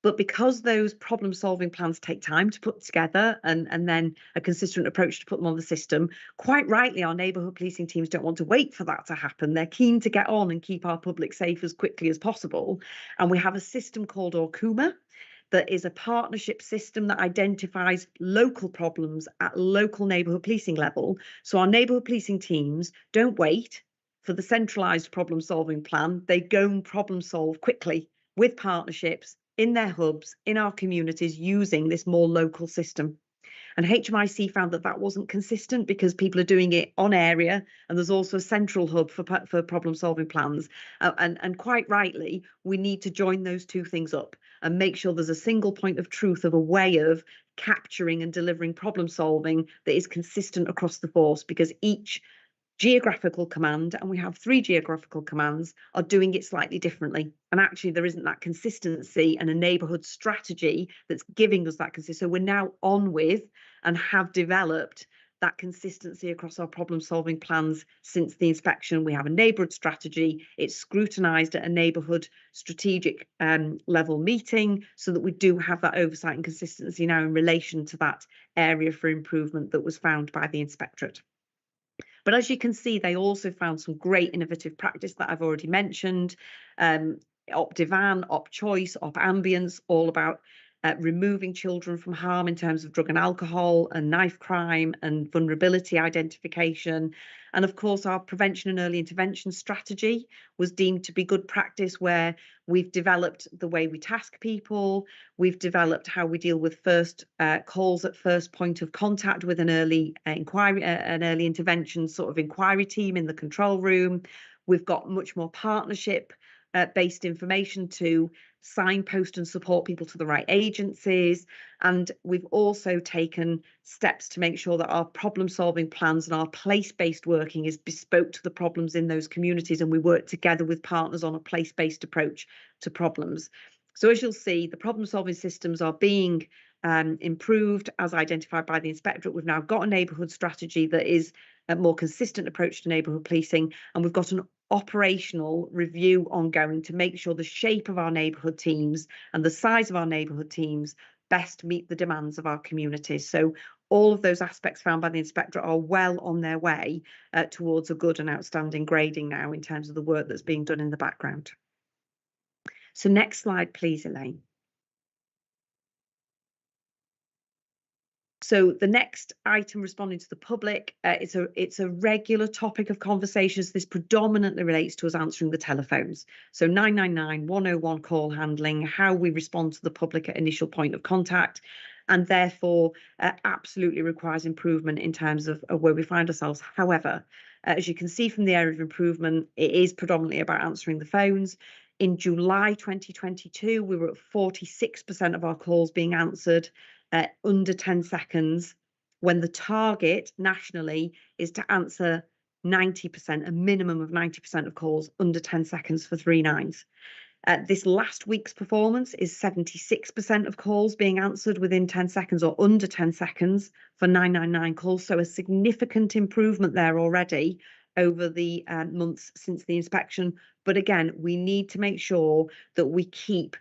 But because those problem solving plans take time to put together and then a consistent approach to put them on the system, quite rightly, our neighbourhood policing teams don't want to wait for that to happen. They're keen to get on and keep our public safe as quickly as possible. And we have a system called Orkuma that is a partnership system that identifies local problems at local neighbourhood policing level. So our neighbourhood policing teams don't wait for the centralised problem solving plan. They go and problem solve quickly with partnerships in their hubs, in our communities, using this more local system. And HMIC found that that wasn't consistent because people are doing it on area, and there's also a central hub for problem solving plans. And quite rightly, we need to join those two things up and make sure there's a single point of truth of a way of capturing and delivering problem solving that is consistent across the force, because each geographical command, and we have 3 geographical commands, are doing it slightly differently. And actually there isn't that consistency and a neighbourhood strategy that's giving us that consistency. So we're now on with and have developed that consistency across our problem solving plans since the inspection. We have a neighbourhood strategy. It's scrutinised at a neighbourhood strategic level meeting, so that we do have that oversight and consistency now in relation to that area for improvement that was found by the inspectorate. But as you can see, they also found some great innovative practice that I've already mentioned. Op Divan, Op Choice, Op Ambience, all about removing children from harm in terms of drug and alcohol and knife crime and vulnerability identification. And of course, our prevention and early intervention strategy was deemed to be good practice, where we've developed the way we task people. We've developed how we deal with first calls at first point of contact with an early inquiry, an early intervention sort of inquiry team in the control room. We've got much more partnership based information to signpost and support people to the right agencies. And we've also taken steps to make sure that our problem solving plans and our place-based working is bespoke to the problems in those communities, and we work together with partners on a place-based approach to problems. So as you'll see, the problem solving systems are being improved as identified by the inspectorate. We've now got a neighbourhood strategy that is a more consistent approach to neighbourhood policing, and we've got an operational review ongoing to make sure the shape of our neighbourhood teams and the size of our neighbourhood teams best meet the demands of our communities. So all of those aspects found by the inspectorate are well on their way towards a good and outstanding grading now in terms of the work that's being done in the background. So next slide, please, Elaine. So the next item, responding to the public, it's a regular topic of conversations. This predominantly relates to us answering the telephones. So 999, 101 call handling, how we respond to the public at initial point of contact, and therefore absolutely requires improvement in terms of where we find ourselves. However, as you can see from the area of improvement, it is predominantly about answering the phones. In July 2022, we were at 46% of our calls being answered under 10 seconds, when the target nationally is to answer 90%, a minimum of 90% of calls under 10 seconds for 3 nines. This last week's performance is 76% of calls being answered within 10 seconds or under 10 seconds for 999 calls. So a significant improvement there already over the months since the inspection. But again, we need to make sure that we keep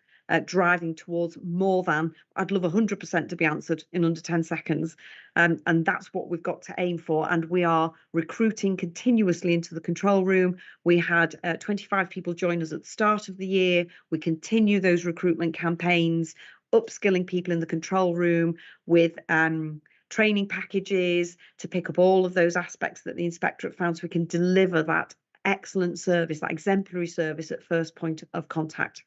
driving towards more than, I'd love 100% to be answered in under 10 seconds. And that's what we've got to aim for. And we are recruiting continuously into the control room. We had 25 people join us at the start of the year. We continue those recruitment campaigns, upskilling people in the control room with training packages to pick up all of those aspects that the inspectorate found, so we can deliver that excellent service, that exemplary service at first point of contact.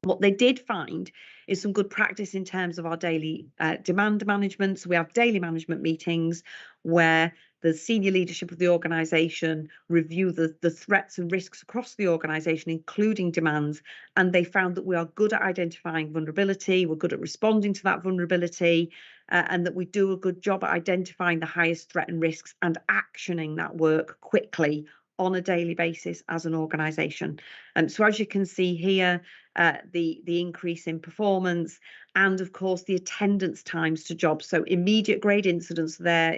What they did find is some good practice in terms of our daily demand management. So we have daily management meetings where the senior leadership of the organisation review the threats and risks across the organisation, including demands. And they found that we are good at identifying vulnerability, we're good at responding to that vulnerability, and that we do a good job at identifying the highest threat and risks and actioning that work quickly on a daily basis as an organisation. And so as you can see here, the increase in performance, and of course the attendance times to jobs. So immediate grade incidents there,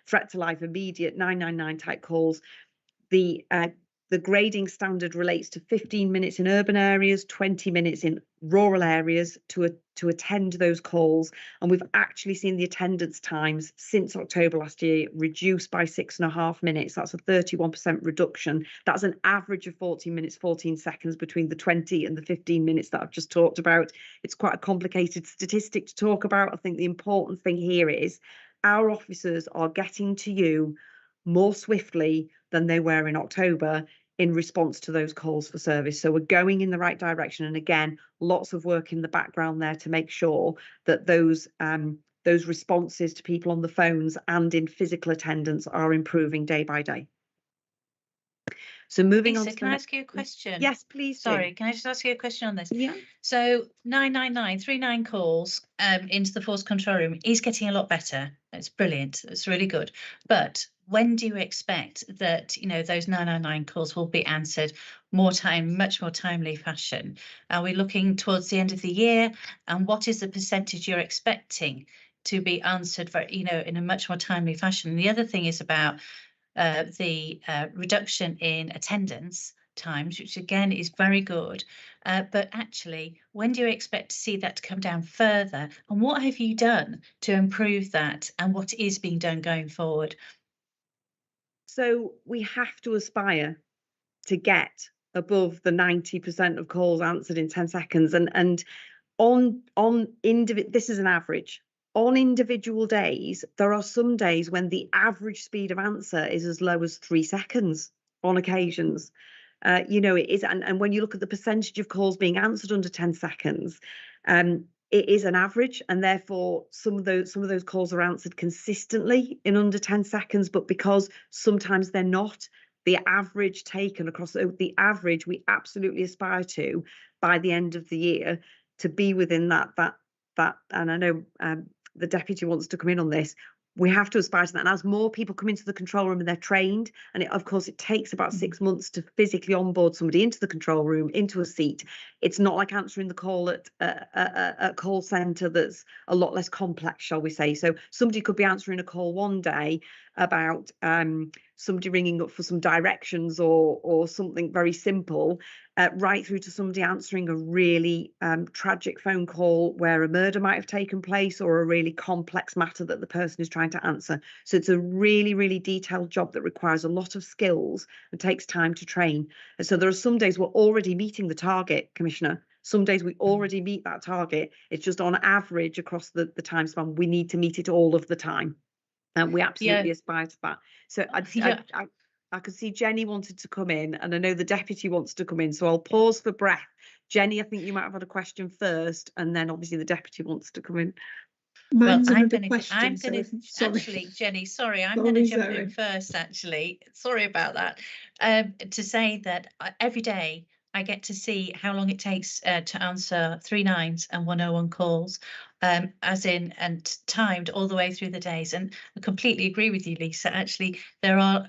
threat to life, immediate 999 type calls. The The grading standard relates to 15 minutes in urban areas, 20 minutes in rural areas to attend those calls. And we've actually seen the attendance times since October last year reduced by 6.5 minutes. That's a 31% reduction. That's an average of 14 minutes, 14 seconds between the 20 and the 15 minutes that I've just talked about. It's quite a complicated statistic to talk about. I think the important thing here is our officers are getting to you more swiftly than they were in October in response to those calls for service. So we're going in the right direction. And again, lots of work in the background there to make sure that those responses to people on the phones and in physical attendance are improving day by day. So moving on to can I ask you a question? Yes, please. Sorry, can I just ask you a question on this? Yeah. So 99939 calls into the force control room is getting a lot better. It's brilliant. It's really good. But when do you expect that, you know, those 999 calls will be answered much more timely fashion? Are we looking towards the end of the year? And what is the percentage you're expecting to be answered for, you know, in a much more timely fashion? And the other thing is about the reduction in attendance times, which again is very good. But actually, when do you expect to see that to come down further? And what have you done to improve that? And what is being done going forward? So we have to aspire to get above the 90% of calls answered in 10 seconds. And this is an average. On individual days, there are some days when the average speed of answer is as low as 3 seconds on occasions. You know, it is, and when you look at the percentage of calls being answered under 10 seconds, it is an average, and therefore some of those calls are answered consistently in under 10 seconds. But because sometimes they're not, the average taken across the average, we absolutely aspire to by the end of the year to be within that. And I know the deputy wants to come in on this. We have to aspire to that. And as more people come into the control room and they're trained, and of course it takes about 6 months to physically onboard somebody into the control room, into a seat. It's not like answering the call at a call centre that's a lot less complex, shall we say. So somebody could be answering a call one day about somebody ringing up for some directions or something very simple, right through to somebody answering a really tragic phone call where a murder might have taken place or a really complex matter that the person is trying to answer. So it's a really, really detailed job that requires a lot of skills and takes time to train. And so there are some days we're already meeting the target, Commissioner. Some days we already meet that target. It's just on average across the time span, we need to meet it all of the time. And we absolutely aspire to that. So I could see Jenny wanted to come in, and I know the deputy wants to come in. So I'll pause for breath. Jenny, I think you might have had a question first, and then obviously the deputy wants to come in. Mine's well, another question. Actually, Jenny, sorry, I'm going to jump in first, actually. Sorry about that. To say that every day I get to see how long it takes to answer 3 9s and 101 calls, as in and timed all the way through the days. And I completely agree with you, Lisa. Actually, there are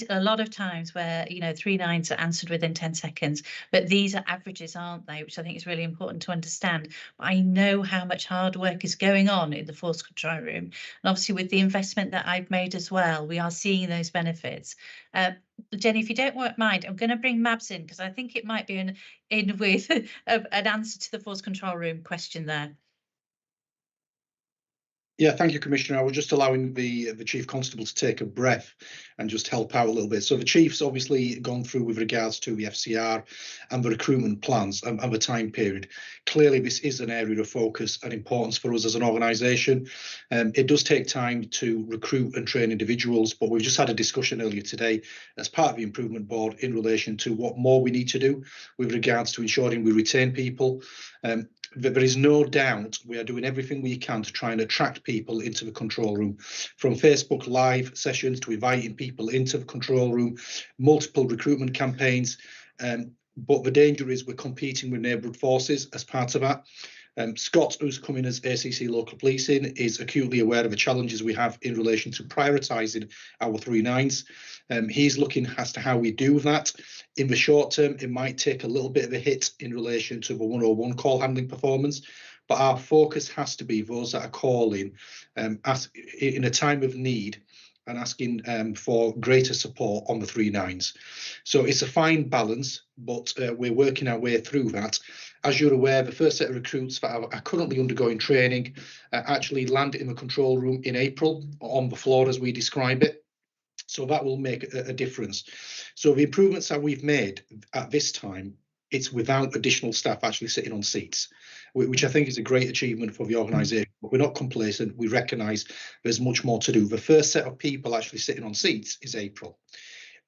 a lot of times where, you know, 3 9s are answered within 10 seconds, but these are averages, aren't they? Which I think is really important to understand. But I know how much hard work is going on in the force control room, and obviously with the investment that I've made as well, we are seeing those benefits. Jenny, if you don't mind, I'm going to bring Mabs in because I think it might be in with an answer to the force control room question there. Yeah, thank you, Commissioner. I was just allowing the Chief Constable to take a breath and just help out a little bit. So the Chief's obviously gone through with regards to the FCR and the recruitment plans and the time period. Clearly, this is an area of focus and importance for us as an organisation. It does take time to recruit and train individuals, but we've just had a discussion earlier today as part of the improvement board in relation to what more we need to do with regards to ensuring we retain people. There is no doubt we are doing everything we can to try and attract people into the control room, from Facebook Live sessions to inviting people into the control room, multiple recruitment campaigns. But the danger is we're competing with neighbourhood forces as part of that. Scott, who's coming as ACC local policing, is acutely aware of the challenges we have in relation to prioritising our 3 9s. He's looking as to how we do that. In the short term, it might take a little bit of a hit in relation to the 101 call handling performance, but our focus has to be those that are calling in a time of need and asking for greater support on the 3 9s. So it's a fine balance, but we're working our way through that. As you're aware, the first set of recruits that are currently undergoing training actually landed in the control room in April, on the floor as we describe it. So that will make a difference. So the improvements that we've made at this time, it's without additional staff actually sitting on seats, which I think is a great achievement for the organisation. But we're not complacent. We recognise there's much more to do. The first set of people actually sitting on seats is April.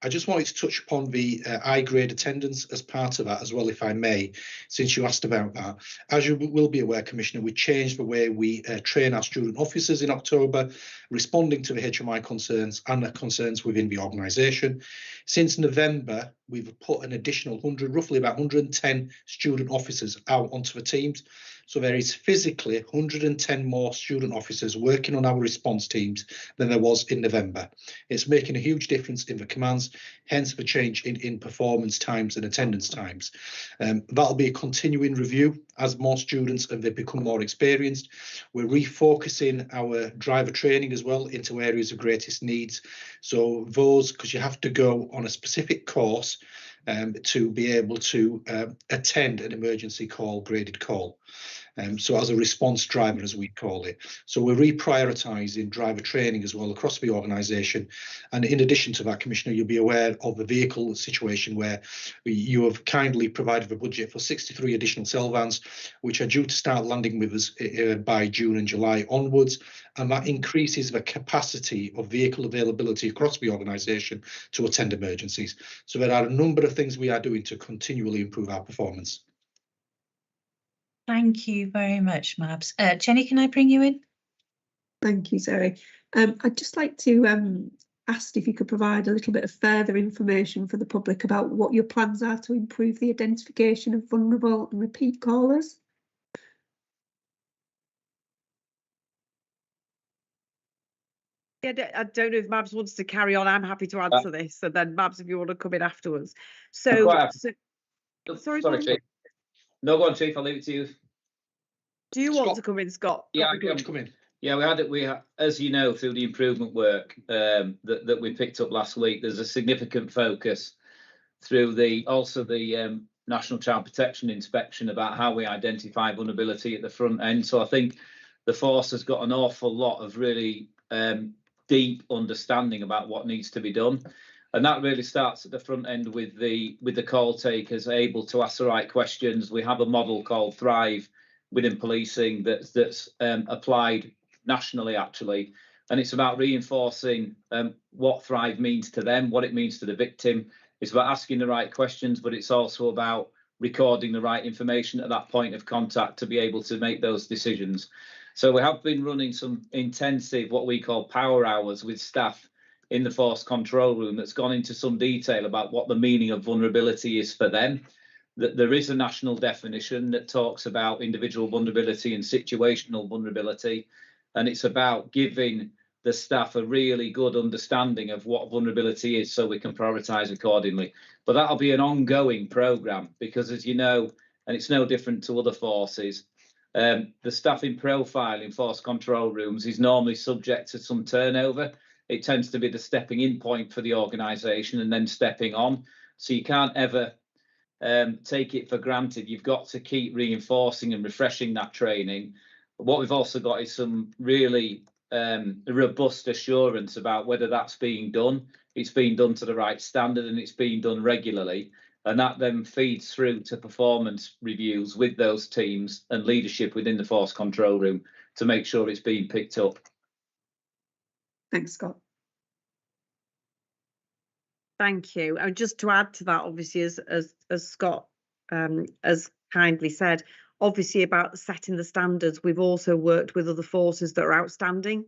I just wanted to touch upon the I-grade attendance as part of that as well, if I may, since you asked about that. As you will be aware, Commissioner, we changed the way we train our student officers in October, responding to the HMI concerns and the concerns within the organisation. Since November, we've put an additional roughly about 110 student officers out onto the teams. So there is physically 110 more student officers working on our response teams than there was in November. It's making a huge difference in the commands, hence the change in performance times and attendance times. That'll be a continuing review as more students and they become more experienced. We're refocusing our driver training as well into areas of greatest needs. So those, because you have to go on a specific course to be able to attend an emergency call, graded call. So as a response driver, as we call it. So we're reprioritising driver training as well across the organisation. And in addition to that, Commissioner, you'll be aware of the vehicle situation where you have kindly provided a budget for 63 additional cell vans, which are due to start landing with us by June and July onwards. And that increases the capacity of vehicle availability across the organisation to attend emergencies. So there are a number of things we are doing to continually improve our performance. Thank you very much, Mabs. Jenny, can I bring you in? Thank you, Zoe. I'd just like to ask if you could provide a little bit of further information for the public about what your plans are to improve the identification of vulnerable and repeat callers. Yeah, I don't know if Mabs wants to carry on. I'm happy to answer this, and then Mabs, if you want to come in afterwards. Sorry, Chief. No, go on, Chief. I'll leave it to you. Do you want to come in, Scott? Yeah, I can come in. Yeah, we had, as you know, through the improvement work that we picked up last week, there's a significant focus through the National Child Protection Inspection about how we identify vulnerability at the front end. So I think the force has got an awful lot of really deep understanding about what needs to be done. And that really starts at the front end with the call takers able to ask the right questions. We have a model called Thrive within policing that's applied nationally, actually. And it's about reinforcing what Thrive means to them, what it means to the victim. It's about asking the right questions, but it's also about recording the right information at that point of contact to be able to make those decisions. So we have been running some intensive, what we call power hours with staff in the force control room that's gone into some detail about what the meaning of vulnerability is for them. That there is a national definition that talks about individual vulnerability and situational vulnerability, and it's about giving the staff a really good understanding of what vulnerability is so we can prioritise accordingly. But that'll be an ongoing programme because, as you know, and it's no different to other forces, the staffing profile in force control rooms is normally subject to some turnover. It tends to be the stepping in point for the organisation and then stepping on. So you can't ever take it for granted. You've got to keep reinforcing and refreshing that training. But what we've also got is some really robust assurance about whether that's being done. It's being done to the right standard and it's being done regularly. And that then feeds through to performance reviews with those teams and leadership within the force control room to make sure it's being picked up. Thanks, Scott. Thank you. And just to add to that, obviously, as Scott has kindly said, obviously about setting the standards, we've also worked with other forces that are outstanding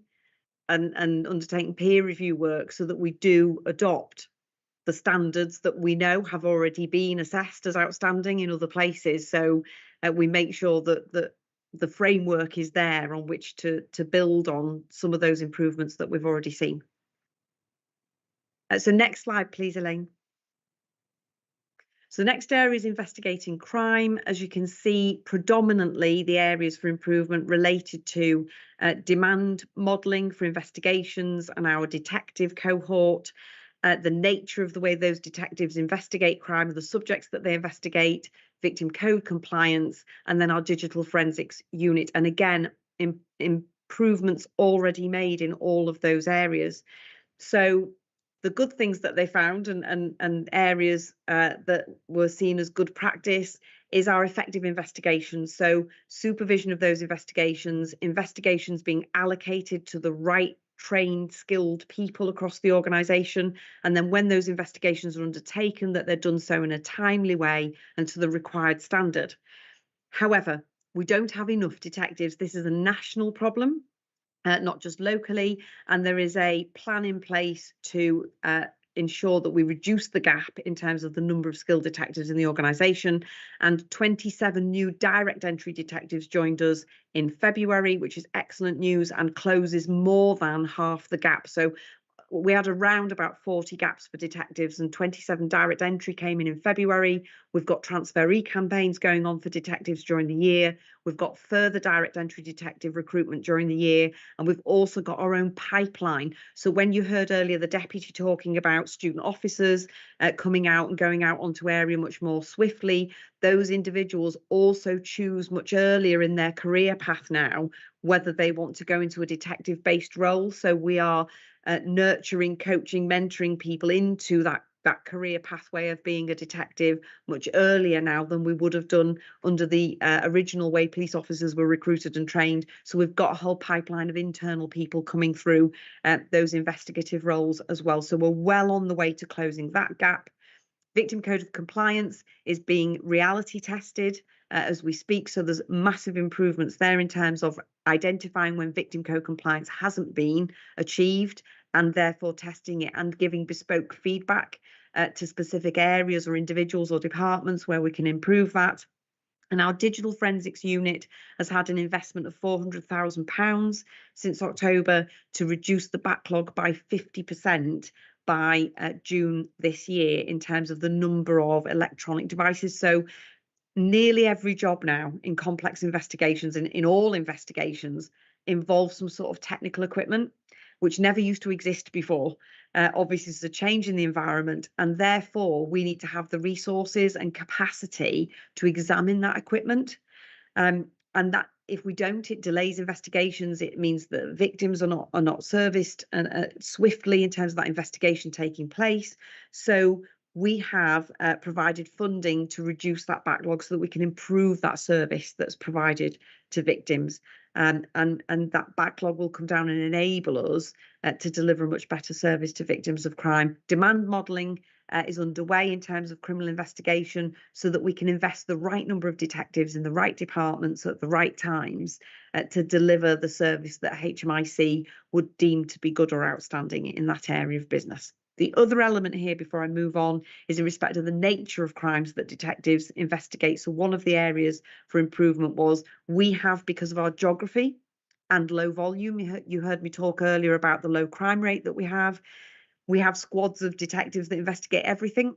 and undertaking peer review work so that we do adopt the standards that we know have already been assessed as outstanding in other places. So we make sure that the framework is there on which to build on some of those improvements that we've already seen. So next slide, please, Elaine. So the next area is investigating crime. As you can see, predominantly the areas for improvement related to demand modelling for investigations and our detective cohort, the nature of the way those detectives investigate crime, the subjects that they investigate, victim code compliance, and then our digital forensics unit. And again, improvements already made in all of those areas. So the good things that they found and areas that were seen as good practice is our effective investigations. So supervision of those investigations being allocated to the right trained, skilled people across the organisation. And then when those investigations are undertaken, that they're done so in a timely way and to the required standard. However, we don't have enough detectives. This is a national problem. Not just locally, and there is a plan in place to ensure that we reduce the gap in terms of the number of skilled detectives in the organisation. And 27 new direct entry detectives joined us in February, which is excellent news and closes more than half the gap. So we had around about 40 gaps for detectives, and 27 direct entry came in February. We've got transferee campaigns going on for detectives during the year. We've got further direct entry detective recruitment during the year, and we've also got our own pipeline. So when you heard earlier the deputy talking about student officers coming out and going out onto area much more swiftly, those individuals also choose much earlier in their career path now whether they want to go into a detective-based role. So we are nurturing, coaching, mentoring people into that career pathway of being a detective much earlier now than we would have done under the original way police officers were recruited and trained. So we've got a whole pipeline of internal people coming through those investigative roles as well. So we're well on the way to closing that gap. Victim code of compliance is being reality tested as we speak. So there's massive improvements there in terms of identifying when victim code compliance hasn't been achieved and therefore testing it and giving bespoke feedback to specific areas or individuals or departments where we can improve that. And our digital forensics unit has had an investment of £400,000 since October to reduce the backlog by 50% by June this year in terms of the number of electronic devices. So nearly every job now in complex investigations and in all investigations involves some sort of technical equipment, which never used to exist before. Obviously, there's a change in the environment, and therefore we need to have the resources and capacity to examine that equipment. And that if we don't, it delays investigations. It means that victims are not serviced swiftly in terms of that investigation taking place. So we have provided funding to reduce that backlog so that we can improve that service that's provided to victims. And that backlog will come down and enable us to deliver a much better service to victims of crime. Demand modelling is underway in terms of criminal investigation so that we can invest the right number of detectives in the right departments at the right times to deliver the service that HMIC would deem to be good or outstanding in that area of business. The other element here before I move on is in respect of the nature of crimes that detectives investigate. So one of the areas for improvement was we have, because of our geography and low volume, you heard me talk earlier about the low crime rate that we have squads of detectives that investigate everything.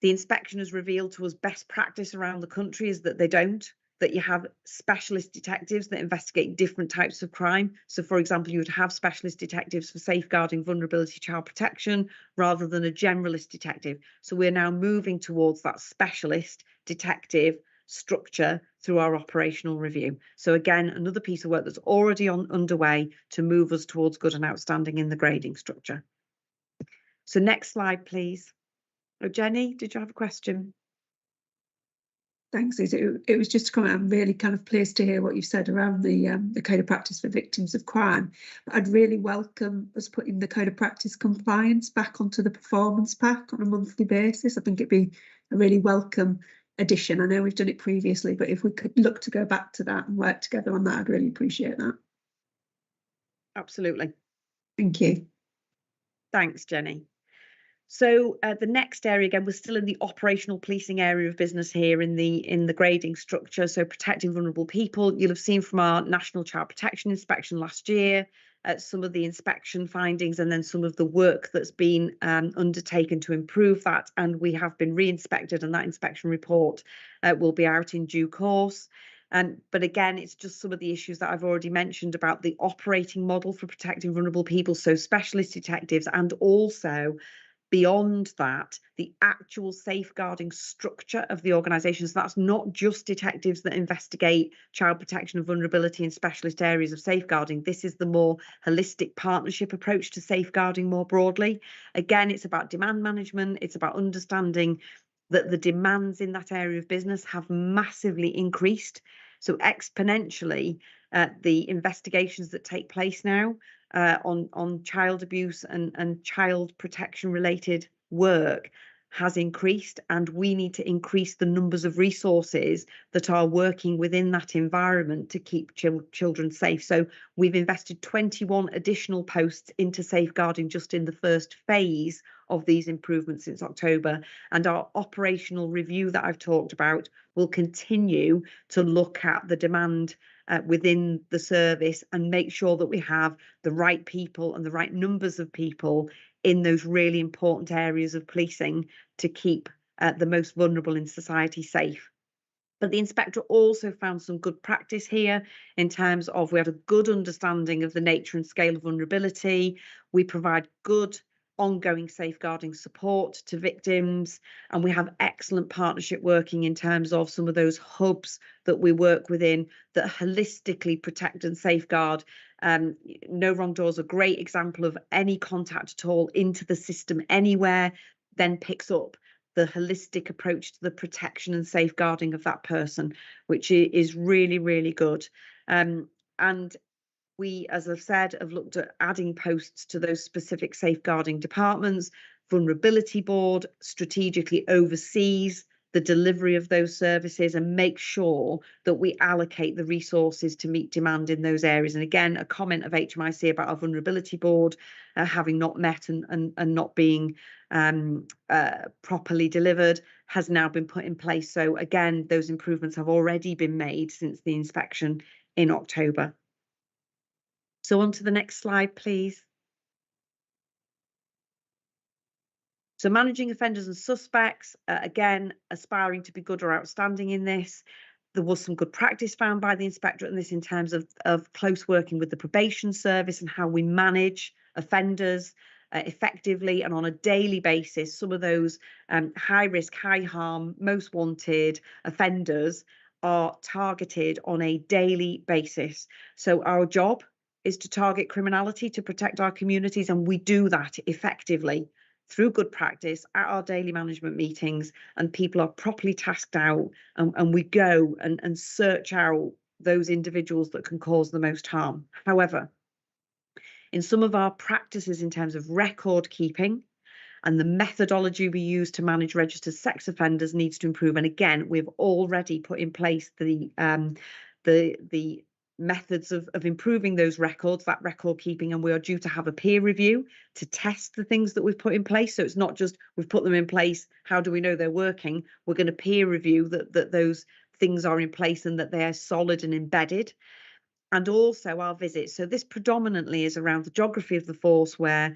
The inspection has revealed to us best practice around the country is that they don't. That you have specialist detectives that investigate different types of crime. So, for example, you would have specialist detectives for safeguarding, vulnerability, child protection, rather than a generalist detective. So we're now moving towards that specialist detective structure through our operational review. So again, another piece of work that's already underway to move us towards good and outstanding in the grading structure. So next slide, please. Oh, Jenny, did you have a question? Thanks. It was just to comment. I'm really kind of pleased to hear what you've said around the code of practice for victims of crime. But I'd really welcome us putting the code of practice compliance back onto the performance pack on a monthly basis. I think it'd be a really welcome addition. I know we've done it previously, but if we could look to go back to that and work together on that, I'd really appreciate that. Absolutely. Thank you. Thanks, Jenny. So the next area, again, we're still in the operational policing area of business here in the grading structure. So protecting vulnerable people. You'll have seen from our National Child Protection Inspection last year at some of the inspection findings and then some of the work that's been undertaken to improve that, and we have been re-inspected, and that inspection report will be out in due course. But again, it's just some of the issues that I've already mentioned about the operating model for protecting vulnerable people, so specialist detectives, and also beyond that, the actual safeguarding structure of the organisation. So that's not just detectives that investigate child protection and vulnerability in specialist areas of safeguarding. This is the more holistic partnership approach to safeguarding more broadly. Again, it's about demand management. It's about understanding that the demands in that area of business have massively increased. So exponentially, the investigations that take place now on child abuse and child protection related work has increased, and we need to increase the numbers of resources that are working within that environment to keep children safe. So we've invested 21 additional posts into safeguarding just in the first phase of these improvements since October, and our operational review that I've talked about will continue to look at the demand within the service and make sure that we have the right people and the right numbers of people in those really important areas of policing to keep the most vulnerable in society safe. But the inspector also found some good practice here in terms of we had a good understanding of the nature and scale of vulnerability. We provide good ongoing safeguarding support to victims, and we have excellent partnership working in terms of some of those hubs that we work within that holistically protect and safeguard. No Wrong Door is a great example of any contact at all into the system anywhere then picks up the holistic approach to the protection and safeguarding of that person, which is really, really good. And we, as I've said, have looked at adding posts to those specific safeguarding departments. Vulnerability Board strategically oversees the delivery of those services and make sure that we allocate the resources to meet demand in those areas. And again, a comment of HMIC about our Vulnerability Board having not met and not being properly delivered has now been put in place. So again, those improvements have already been made since the inspection in October. So on to the next slide, please. So managing offenders and suspects, again, aspiring to be good or outstanding in this. There was some good practice found by the inspectorate in this in terms of close working with the probation service and how we manage offenders effectively and on a daily basis. Some of those high risk, high harm, most wanted offenders are targeted on a daily basis. So our job is to target criminality to protect our communities, and we do that effectively through good practice at our daily management meetings, and people are properly tasked out, and we go and search out those individuals that can cause the most harm. However, in some of our practices in terms of record keeping and the methodology we use to manage registered sex offenders needs to improve. And again, we've already put in place the methods of improving those records, that record keeping, and we are due to have a peer review to test the things that we've put in place. So it's not just we've put them in place, how do we know they're working? We're going to peer review that those things are in place and that they are solid and embedded. And also our visits. So this predominantly is around the geography of the force, where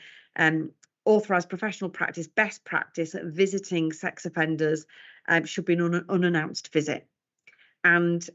authorised professional practice, best practice at visiting sex offenders should be an unannounced visit. And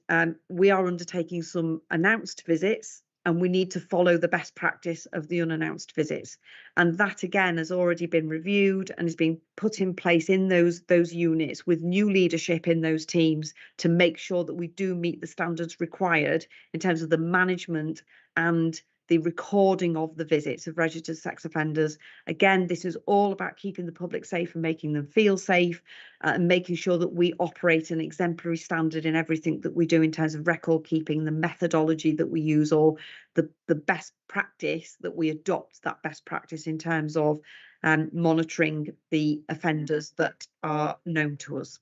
we are undertaking some announced visits, and we need to follow the best practice of the unannounced visits. And that again has already been reviewed and is being put in place in those units with new leadership in those teams to make sure that we do meet the standards required in terms of the management and the recording of the visits of registered sex offenders. Again, this is all about keeping the public safe and making them feel safe, and making sure that we operate an exemplary standard in everything that we do in terms of record keeping, the methodology that we use, or the best practice that we adopt, that best practice in terms of monitoring the offenders that are known to us.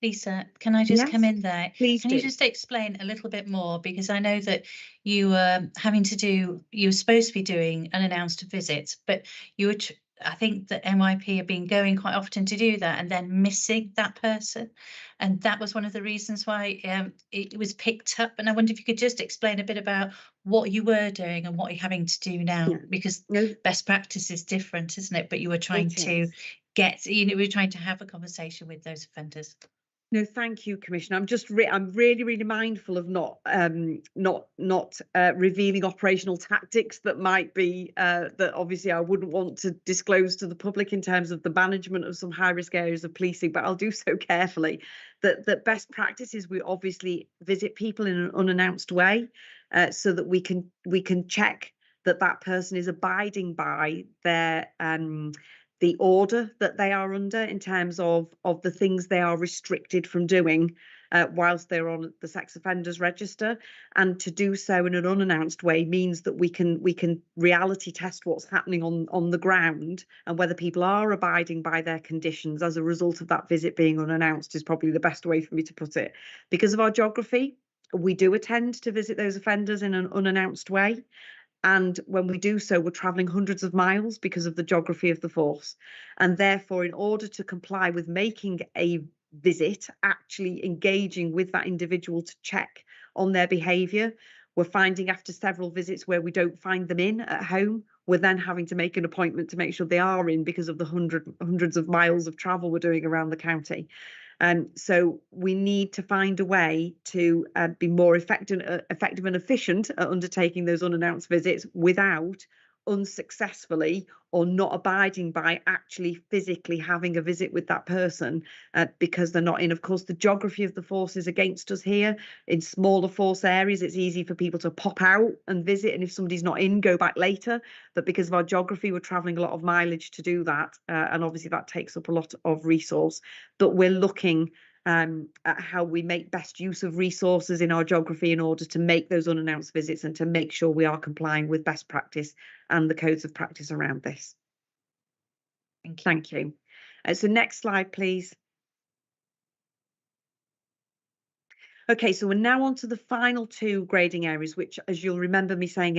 Lisa, can I just come in there? Please Can do. you just explain a little bit more? Because I know that you were supposed to be doing unannounced visits, but you were I think that NYP have been going quite often to do that and then missing that person. And that was one of the reasons why it was picked up. And I wonder if you could just explain a bit about what you were doing and what you're having to do now, because best practice is different, isn't it? But you were trying to get, we were trying to have a conversation with those offenders. No, thank you, Commissioner. I'm really mindful of not revealing operational tactics that might be that obviously I wouldn't want to disclose to the public in terms of the management of some high risk areas of policing, but I'll do so carefully. That best practice is we obviously visit people in an unannounced way, so that we can check that person is abiding by their the order that they are under in terms of the things they are restricted from doing whilst they're on the sex offenders register. And to do so in an unannounced way means that we can reality test what's happening on the ground, and whether people are abiding by their conditions as a result of that visit being unannounced is probably the best way for me to put it. Because of our geography, we do attend to visit those offenders in an unannounced way. And when we do so, we're travelling hundreds of miles because of the geography of the force. And therefore, in order to comply with making a visit, actually engaging with that individual to check on their behaviour, we're finding after several visits where we don't find them in at home, we're then having to make an appointment to make sure they are in because of the hundreds of miles of travel we're doing around the county. So we need to find a way to be more effective and efficient at undertaking those unannounced visits without unsuccessfully or not abiding by actually physically having a visit with that person because they're not in. Of course, the geography of the force is against us here. In smaller force areas, it's easy for people to pop out and visit, and if somebody's not in, go back later. But because of our geography, we're travelling a lot of mileage to do that, and obviously that takes up a lot of resource. But we're looking at how we make best use of resources in our geography in order to make those unannounced visits and to make sure we are complying with best practice and the codes of practice around this. Thank you. So next slide, please. Okay, so we're now on to the final two grading areas, which, as you'll remember me saying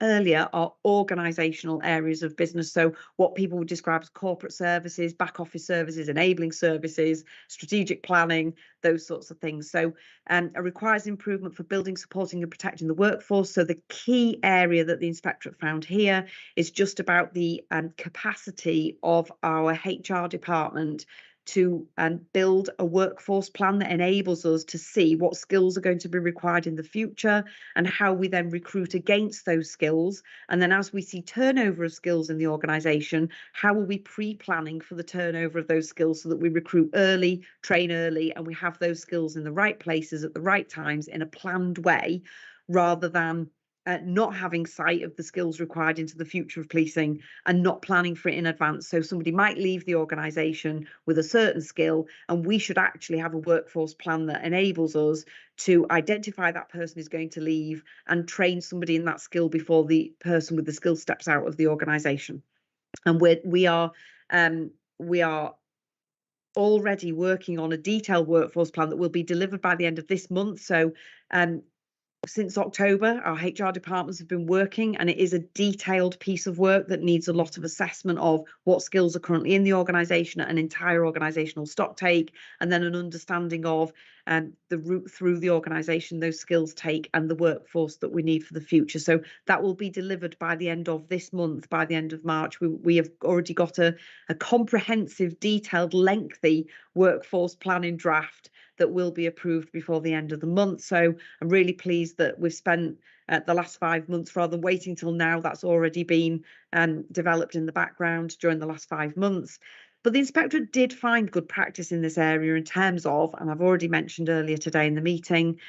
earlier, are organisational areas of business. So what people would describe as corporate services, back office services, enabling services, strategic planning, those sorts of things. So it requires improvement for building, supporting and protecting the workforce. So the key area that the Inspectorate found here is just about the capacity of our HR department to build a workforce plan that enables us to see what skills are going to be required in the future and how we then recruit against those skills. And then as we see turnover of skills in the organisation, how are we pre-planning for the turnover of those skills so that we recruit early, train early, and we have those skills in the right places at the right times in a planned way, rather than not having sight of the skills required into the future of policing and not planning for it in advance. So somebody might leave the organisation with a certain skill, and we should actually have a workforce plan that enables us to identify that person is going to leave and train somebody in that skill before the person with the skill steps out of the organisation. And we are already working on a detailed workforce plan that will be delivered by the end of this month. So since October, our HR departments have been working, and it is a detailed piece of work that needs a lot of assessment of what skills are currently in the organisation, an entire organisational stock take, and then an understanding of the route through the organisation those skills take and the workforce that we need for the future. So that will be delivered by the end of this month, by the end of March. We have already got a comprehensive, detailed, lengthy workforce planning draft that will be approved before the end of the month. So I'm really pleased that we've spent the last 5 months, rather than waiting till now, that's already been developed in the background during the last 5 months. But the Inspectorate did find good practice in this area in terms of, and I've already mentioned earlier today in the meeting,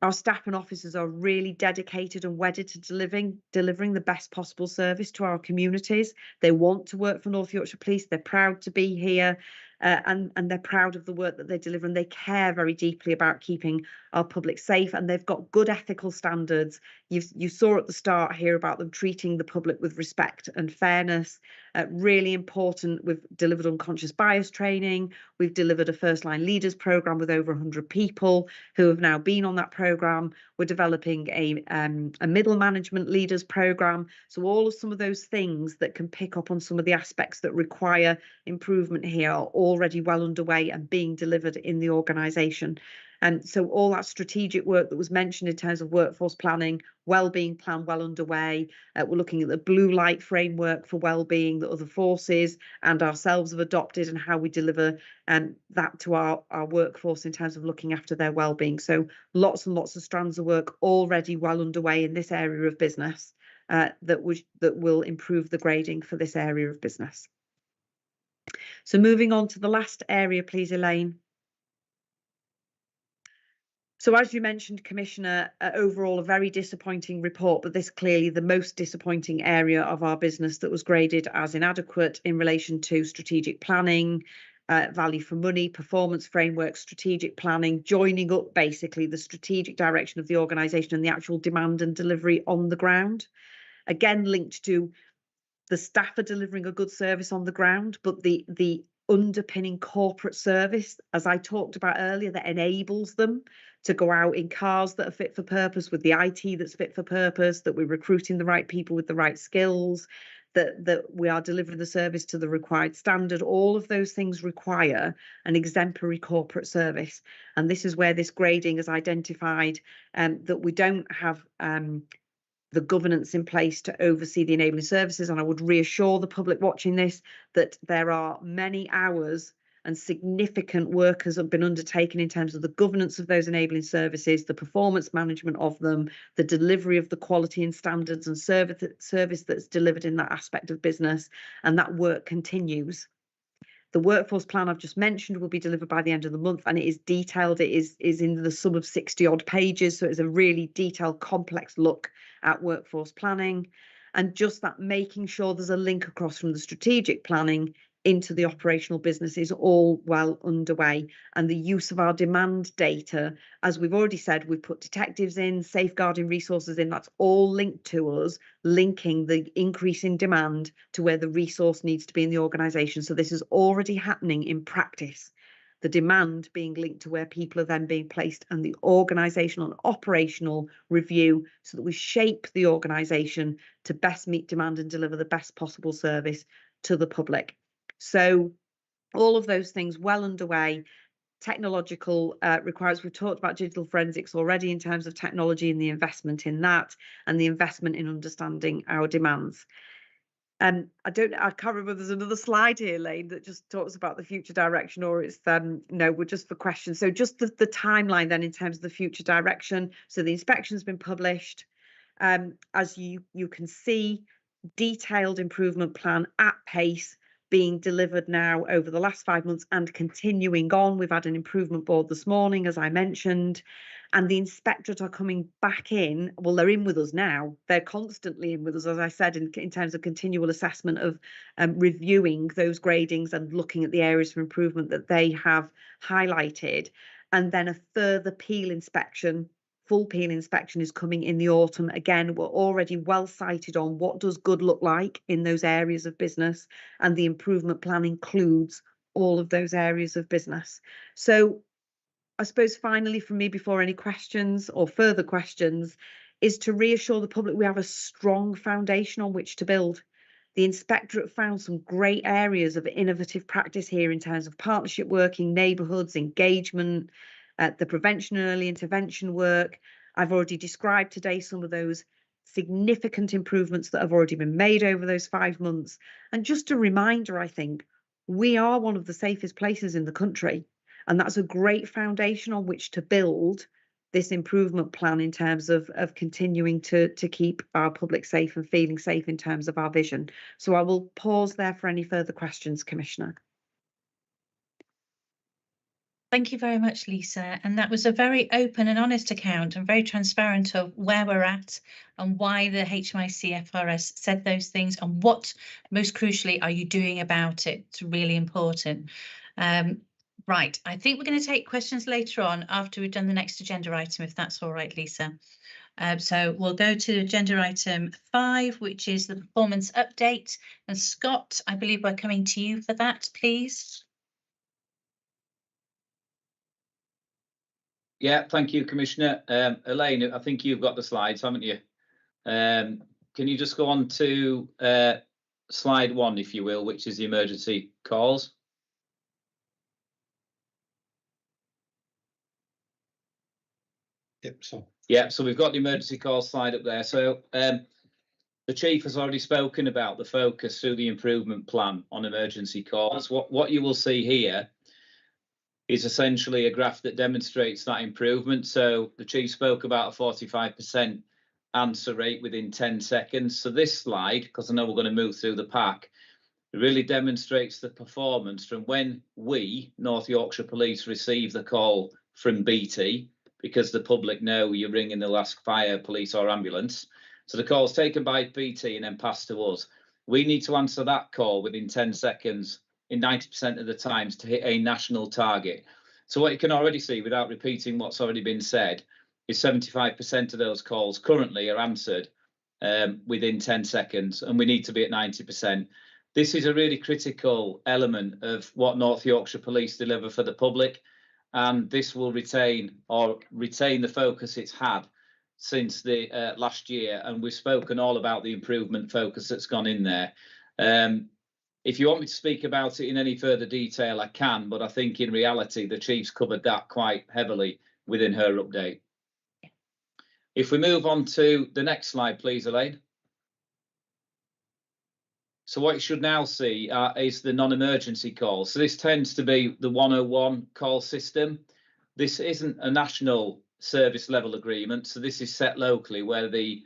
our staff and officers are really dedicated and wedded to delivering the best possible service to our communities. They want to work for North Yorkshire Police. They're proud to be here. And they're proud of the work that they deliver, and they care very deeply about keeping our public safe, and they've got good ethical standards. You saw at the start here about them treating the public with respect and fairness, Really important, we've delivered unconscious bias training, we've delivered a first line leaders programme with over 100 people who have now been on that programme. We're developing a middle management leaders programme. So all of some of those things that can pick up on some of the aspects that require improvement here are already well underway and being delivered in the organisation. And so all that strategic work that was mentioned in terms of workforce planning, wellbeing plan well underway. We're looking at the blue light framework for wellbeing that other forces and ourselves have adopted, and how we deliver that to our workforce in terms of looking after their wellbeing. So lots and lots of strands of work already well underway in this area of business that will improve the grading for this area of business. So moving on to the last area, please, Elaine. So as you mentioned, Commissioner, overall a very disappointing report, but this clearly the most disappointing area of our business that was graded as inadequate in relation to strategic planning, value for money, performance framework, strategic planning, joining up basically the strategic direction of the organisation and the actual demand and delivery on the ground. Again, linked to the staff are delivering a good service on the ground, but the underpinning corporate service, as I talked about earlier, that enables them to go out in cars that are fit for purpose, with the IT that's fit for purpose, that we're recruiting the right people with the right skills, that we are delivering the service to the required standard. All of those things require an exemplary corporate service. And this is where this grading has identified that we don't have the governance in place to oversee the enabling services. And I would reassure the public watching this that there are many hours and significant work has been undertaken in terms of the governance of those enabling services, the performance management of them, the delivery of the quality and standards and service that's delivered in that aspect of business, and that work continues. The workforce plan I've just mentioned will be delivered by the end of the month, and it is detailed. It is in the sum of 60 odd pages, so it's a really detailed, complex look at workforce planning, and just that making sure there's a link across from the strategic planning into the operational business is all well underway. And the use of our demand data, as we've already said, we've put detectives in, safeguarding resources in, that's all linked to us, linking the increase in demand to where the resource needs to be in the organisation. So this is already happening in practice. The demand being linked to where people are then being placed, and the organisational and operational review, so that we shape the organisation to best meet demand and deliver the best possible service to the public. So all of those things well underway. Technological requirements, we've talked about digital forensics already in terms of technology and the investment in that, and the investment in understanding our demands. I can't remember, there's another slide here, Elaine, that just talks about the future direction, or it's no, we're just for questions. So just the timeline then in terms of the future direction. So the inspection's been published. As you can see, detailed improvement plan at pace being delivered now over the last 5 months and continuing on. We've had an improvement board this morning, as I mentioned, and the inspectorate are coming back in. Well, they're in with us now. They're constantly in with us, as I said, in terms of continual assessment of reviewing those gradings and looking at the areas for improvement that they have highlighted. And then a further peel inspection, full peel inspection, is coming in the autumn. Again, we're already well sighted on what does good look like in those areas of business, and the improvement plan includes all of those areas of business. So I suppose finally from me, before any questions or further questions, is to reassure the public we have a strong foundation on which to build. The inspectorate found some great areas of innovative practice here in terms of partnership working, neighbourhoods, engagement, the prevention and early intervention work. I've already described today some of those significant improvements that have already been made over those 5 months. And just a reminder, I think, we are one of the safest places in the country, and that's a great foundation on which to build this improvement plan in terms of continuing to keep our public safe and feeling safe in terms of our vision. So I will pause there for any further questions, Commissioner. Thank you very much, Lisa. And that was a very open and honest account and very transparent of where we're at and why the HMICFRS said those things, and what, most crucially, are you doing about it? It's really important. Right, I think we're going to take questions later on after we've done the next agenda item, if that's all right, Lisa. So we'll go to agenda item 5, which is the performance update. And Scott, I believe we're coming to you for that, please. Yeah, thank you, Commissioner. Elaine, I think you've got the slides, haven't you? Can you just go on to slide 1, if you will, which is the emergency calls? Yep, so. Yeah, so we've got the emergency call slide up there. So the Chief has already spoken about the focus through the improvement plan on emergency calls. What you will see here is essentially a graph that demonstrates that improvement. So the Chief spoke about a 45% answer rate within 10 seconds. So this slide, because I know we're going to move through the pack, it really demonstrates the performance from when we, North Yorkshire Police, receive the call from BT, because the public know you're ringing the last fire, police or ambulance. So the call is taken by BT and then passed to us. We need to answer that call within 10 seconds in 90% of the times to hit a national target. So what you can already see, without repeating what's already been said, is 75% of those calls currently are answered within 10 seconds, and we need to be at 90%. This is a really critical element of what North Yorkshire Police deliver for the public, and this will retain the focus it's had since the last year. And we've spoken all about the improvement focus that's gone in there. If you want me to speak about it in any further detail, I can, but I think in reality, the Chief's covered that quite heavily within her update. If we move on to the next slide, please, Elaine. So what you should now see is the non-emergency calls. So this tends to be the 101 call system. This isn't a national service level agreement. So this is set locally, where the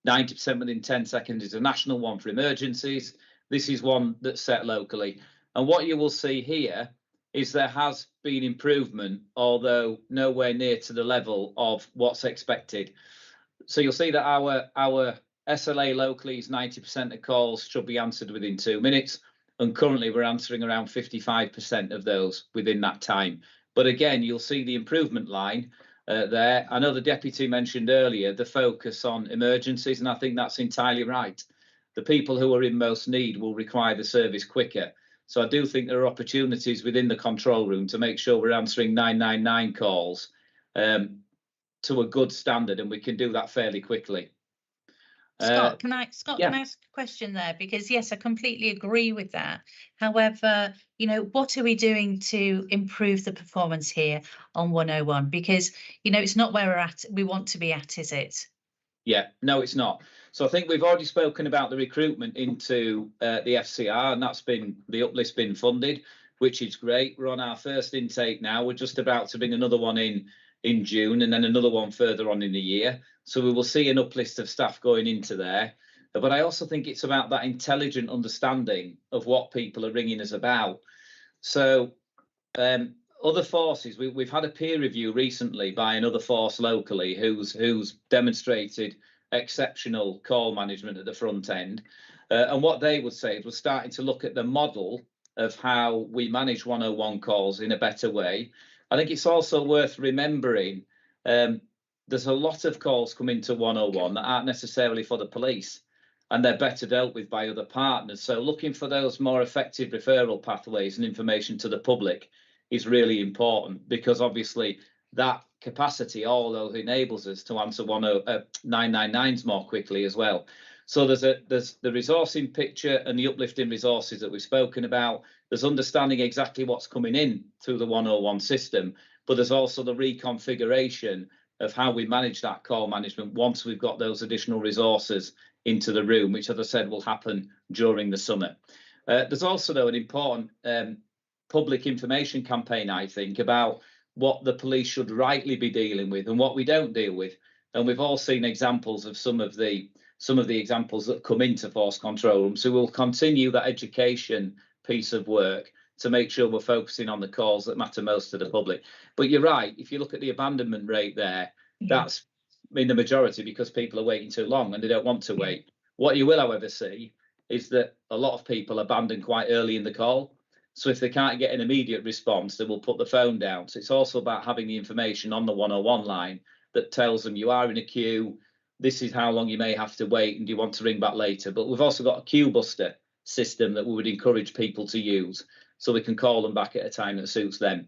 90% within 10 seconds is a national one for emergencies. This is one that's set locally. And what you will see here is there has been improvement, although nowhere near to the level of what's expected. So you'll see that our SLA locally is 90% of calls should be answered within 2 minutes. And currently we're answering around 55% of those within that time. But again, you'll see the improvement line there. I know the Deputy mentioned earlier the focus on emergencies, and I think that's entirely right. The people who are in most need will require the service quicker. So I do think there are opportunities within the control room to make sure we're answering 999 calls to a good standard, and we can do that fairly quickly. Scott, can I ask a question there? Because yes, I completely agree with that. However, you know, what are we doing to improve the performance here on 101? Because, you know, it's not where we want to be at, is it? Yeah, no, it's not. So I think we've already spoken about the recruitment into the FCR, and that's been, the uplift's been funded, which is great. We're on our first intake now. We're just about to bring another one in June, and then another one further on in the year. So we will see an uplift of staff going into there. But I also think it's about that intelligent understanding of what people are ringing us about. So other forces, we've had a peer review recently by another force locally who's demonstrated exceptional call management at the front end. And what they would say is we're starting to look at the model of how we manage 101 calls in a better way. I think it's also worth remembering there's a lot of calls come into 101 that aren't necessarily for the police, and they're better dealt with by other partners. So looking for those more effective referral pathways and information to the public is really important, because obviously that capacity although enables us to answer 999s more quickly as well. So there's the resourcing picture and the uplifting resources that we've spoken about. There's understanding exactly what's coming in through the 101 system, but there's also the reconfiguration of how we manage that call management once we've got those additional resources into the room, which, as I said, will happen during the summer. There's also, though, an important public information campaign, I think, about what the police should rightly be dealing with and what we don't deal with. And we've all seen examples of some of the examples that come into force control rooms. So we'll continue that education piece of work to make sure we're focusing on the calls that matter most to the public. But you're right, if you look at the abandonment rate there, that's in the majority because people are waiting too long and they don't want to wait. What you will, however, see is that a lot of people abandon quite early in the call. So if they can't get an immediate response, they will put the phone down. So it's also about having the information on the 101 line that tells them you are in a queue, this is how long you may have to wait, and do you want to ring back later. But we've also got a queue buster system that we would encourage people to use, so we can call them back at a time that suits them.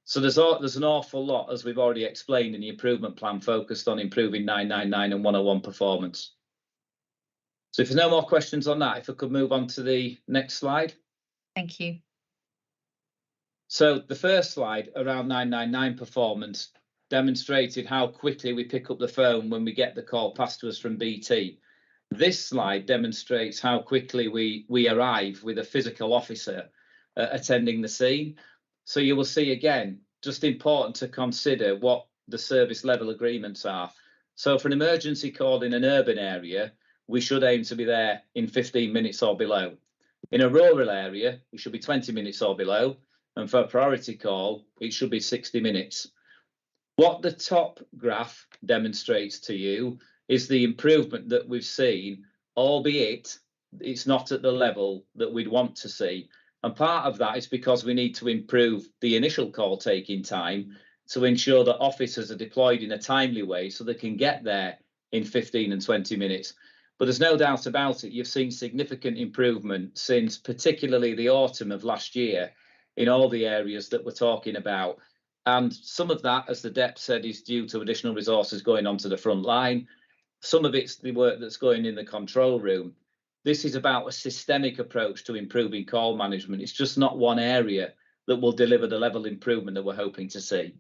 So there's an awful lot, as we've already explained, in the improvement plan focused on improving 999 and 101 performance. So if there's no more questions on that, if I could move on to the next slide. Thank you. So the first slide around 999 performance demonstrated how quickly we pick up the phone when we get the call passed to us from BT. This slide demonstrates how quickly we arrive with a physical officer attending the scene. So you will see, again, just important to consider what the service level agreements are. So for an emergency call in an urban area, we should aim to be there in 15 minutes or below. In a rural area, it should be 20 minutes or below. And for a priority call, it should be 60 minutes. What the top graph demonstrates to you is the improvement that we've seen, albeit it's not at the level that we'd want to see. And part of that is because we need to improve the initial call taking time to ensure that officers are deployed in a timely way so they can get there in 15 and 20 minutes. But there's no doubt about it, you've seen significant improvement since particularly the autumn of last year in all the areas that we're talking about. And some of that, as the DEP said, is due to additional resources going onto the front line. Some of it's the work that's going in the control room. This is about a systemic approach to improving call management. It's just not one area that will deliver the level of improvement that we're hoping to see.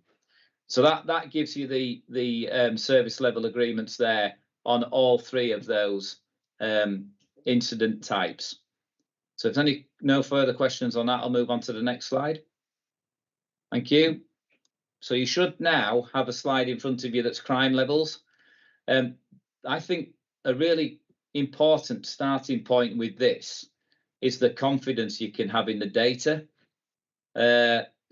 So that gives you the service level agreements there on all three of those incident types. So if there's no further questions on that, I'll move on to the next slide. Thank you. So you should now have a slide in front of you that's crime levels. I think a really important starting point with this is the confidence you can have in the data.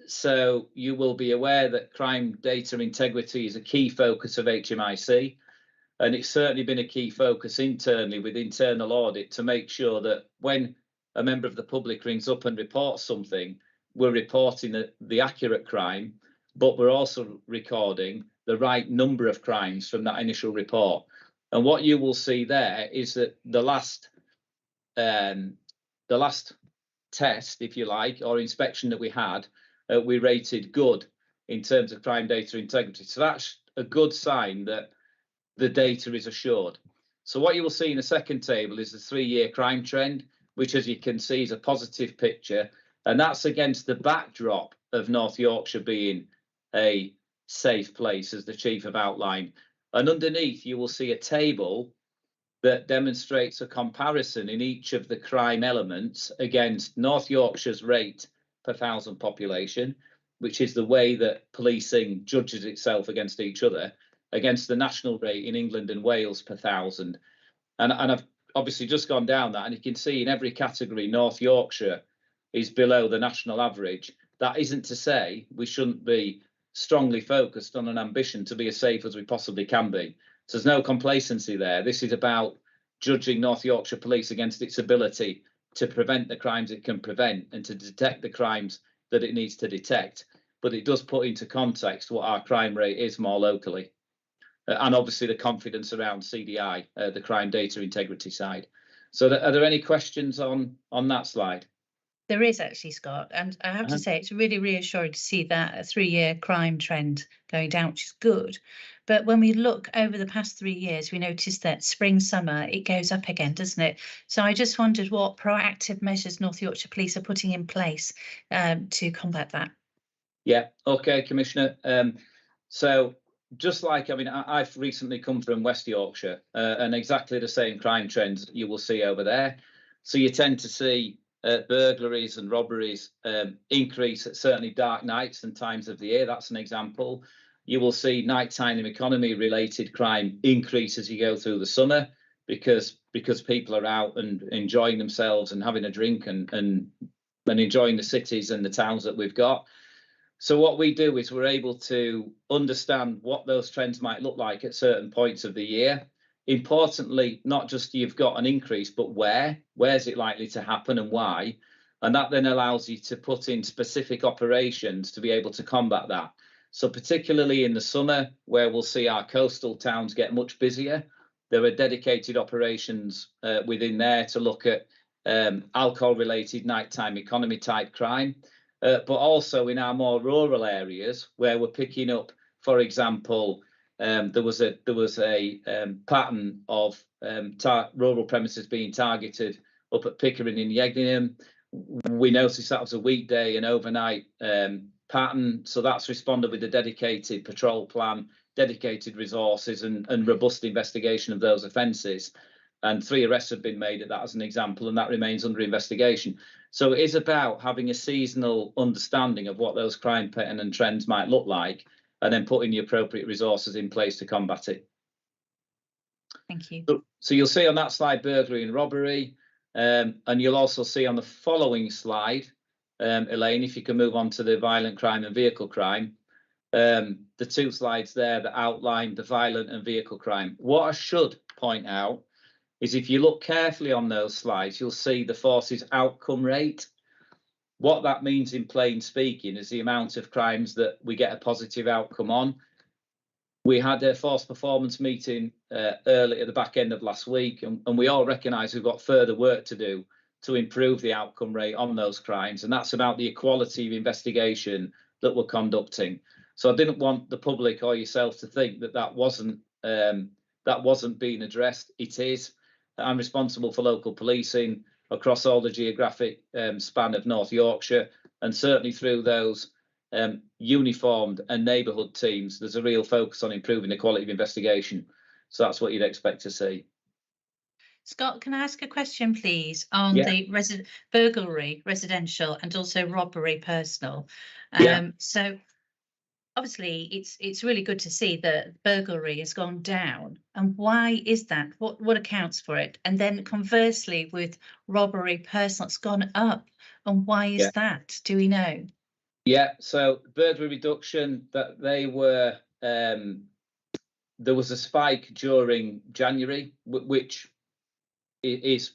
So you will be aware that crime data integrity is a key focus of HMIC, and it's certainly been a key focus internally with internal audit to make sure that when a member of the public rings up and reports something, we're reporting the accurate crime, but we're also recording the right number of crimes from that initial report. And what you will see there is that the last test, if you like, or inspection that we had, we rated good in terms of crime data integrity. So that's a good sign that the data is assured. So what you will see in the second table is the 3-year crime trend, which, as you can see, is a positive picture. And that's against the backdrop of North Yorkshire being a safe place, as the Chief have outlined. And underneath, you will see a table that demonstrates a comparison in each of the crime elements against North Yorkshire's rate per 1,000 population, which is the way that policing judges itself against each other, against the national rate in England and Wales per 1,000. And I've obviously just gone down that, and you can see in every category, North Yorkshire is below the national average. That isn't to say we shouldn't be strongly focused on an ambition to be as safe as we possibly can be. So there's no complacency there. This is about judging North Yorkshire Police against its ability to prevent the crimes it can prevent and to detect the crimes that it needs to detect. But it does put into context what our crime rate is more locally. And obviously the confidence around CDI, the crime data integrity side. So are there any questions on that slide? There is actually, Scott, and I have to say it's really reassuring to see that a 3-year crime trend going down, which is good. But when we look over the past 3 years, we notice that spring, summer, it goes up again, doesn't it? So I just wondered what proactive measures North Yorkshire Police are putting in place to combat that. Yeah, OK, Commissioner. So just like, I mean, I've recently come from West Yorkshire and exactly the same crime trends you will see over there. So you tend to see burglaries and robberies increase at certainly dark nights and times of the year. That's an example. You will see nighttime economy related crime increase as you go through the summer because people are out and enjoying themselves and having a drink and enjoying the cities and the towns that we've got. So what we do is we're able to understand what those trends might look like at certain points of the year. Importantly, not just you've got an increase, but where's it likely to happen and why? And that then allows you to put in specific operations to be able to combat that. So particularly in the summer, where we'll see our coastal towns get much busier, there are dedicated operations within there to look at alcohol-related nighttime economy type crime, but also in our more rural areas where we're picking up, for example, there was a pattern of rural premises being targeted up at Pickering in Yegnham. We noticed that was a weekday and overnight pattern, so that's responded with a dedicated patrol plan, dedicated resources and robust investigation of those offences. And 3 arrests have been made at that as an example, and that remains under investigation. So it is about having a seasonal understanding of what those crime pattern and trends might look like, and then putting the appropriate resources in place to combat it. Thank you. So you'll see on that slide burglary and robbery, and you'll also see on the following slide, Elaine, if you can move on to the violent crime and vehicle crime, the 2 slides there that outline the violent and vehicle crime. What I should point out is if you look carefully on those slides, you'll see the force's outcome rate. What that means in plain speaking is the amount of crimes that we get a positive outcome on. We had a force performance meeting early at the back end of last week, and we all recognise we've got further work to do to improve the outcome rate on those crimes, and that's about the equality of investigation that we're conducting. So I didn't want the public or yourself to think that that wasn't being addressed. It is. I'm responsible for local policing across all the geographic span of North Yorkshire, and certainly through those uniformed and neighbourhood teams, there's a real focus on improving the quality of investigation. So that's what you'd expect to see. Scott, can I ask a question, please, on the burglary, residential, and also robbery, personal? So obviously, it's really good to see that burglary has gone down. And why is that? What accounts for it? And then conversely, with robbery, personal, it's gone up. And why is that? Do we know? Yeah, so burglary reduction, that they were there was a spike during January, which is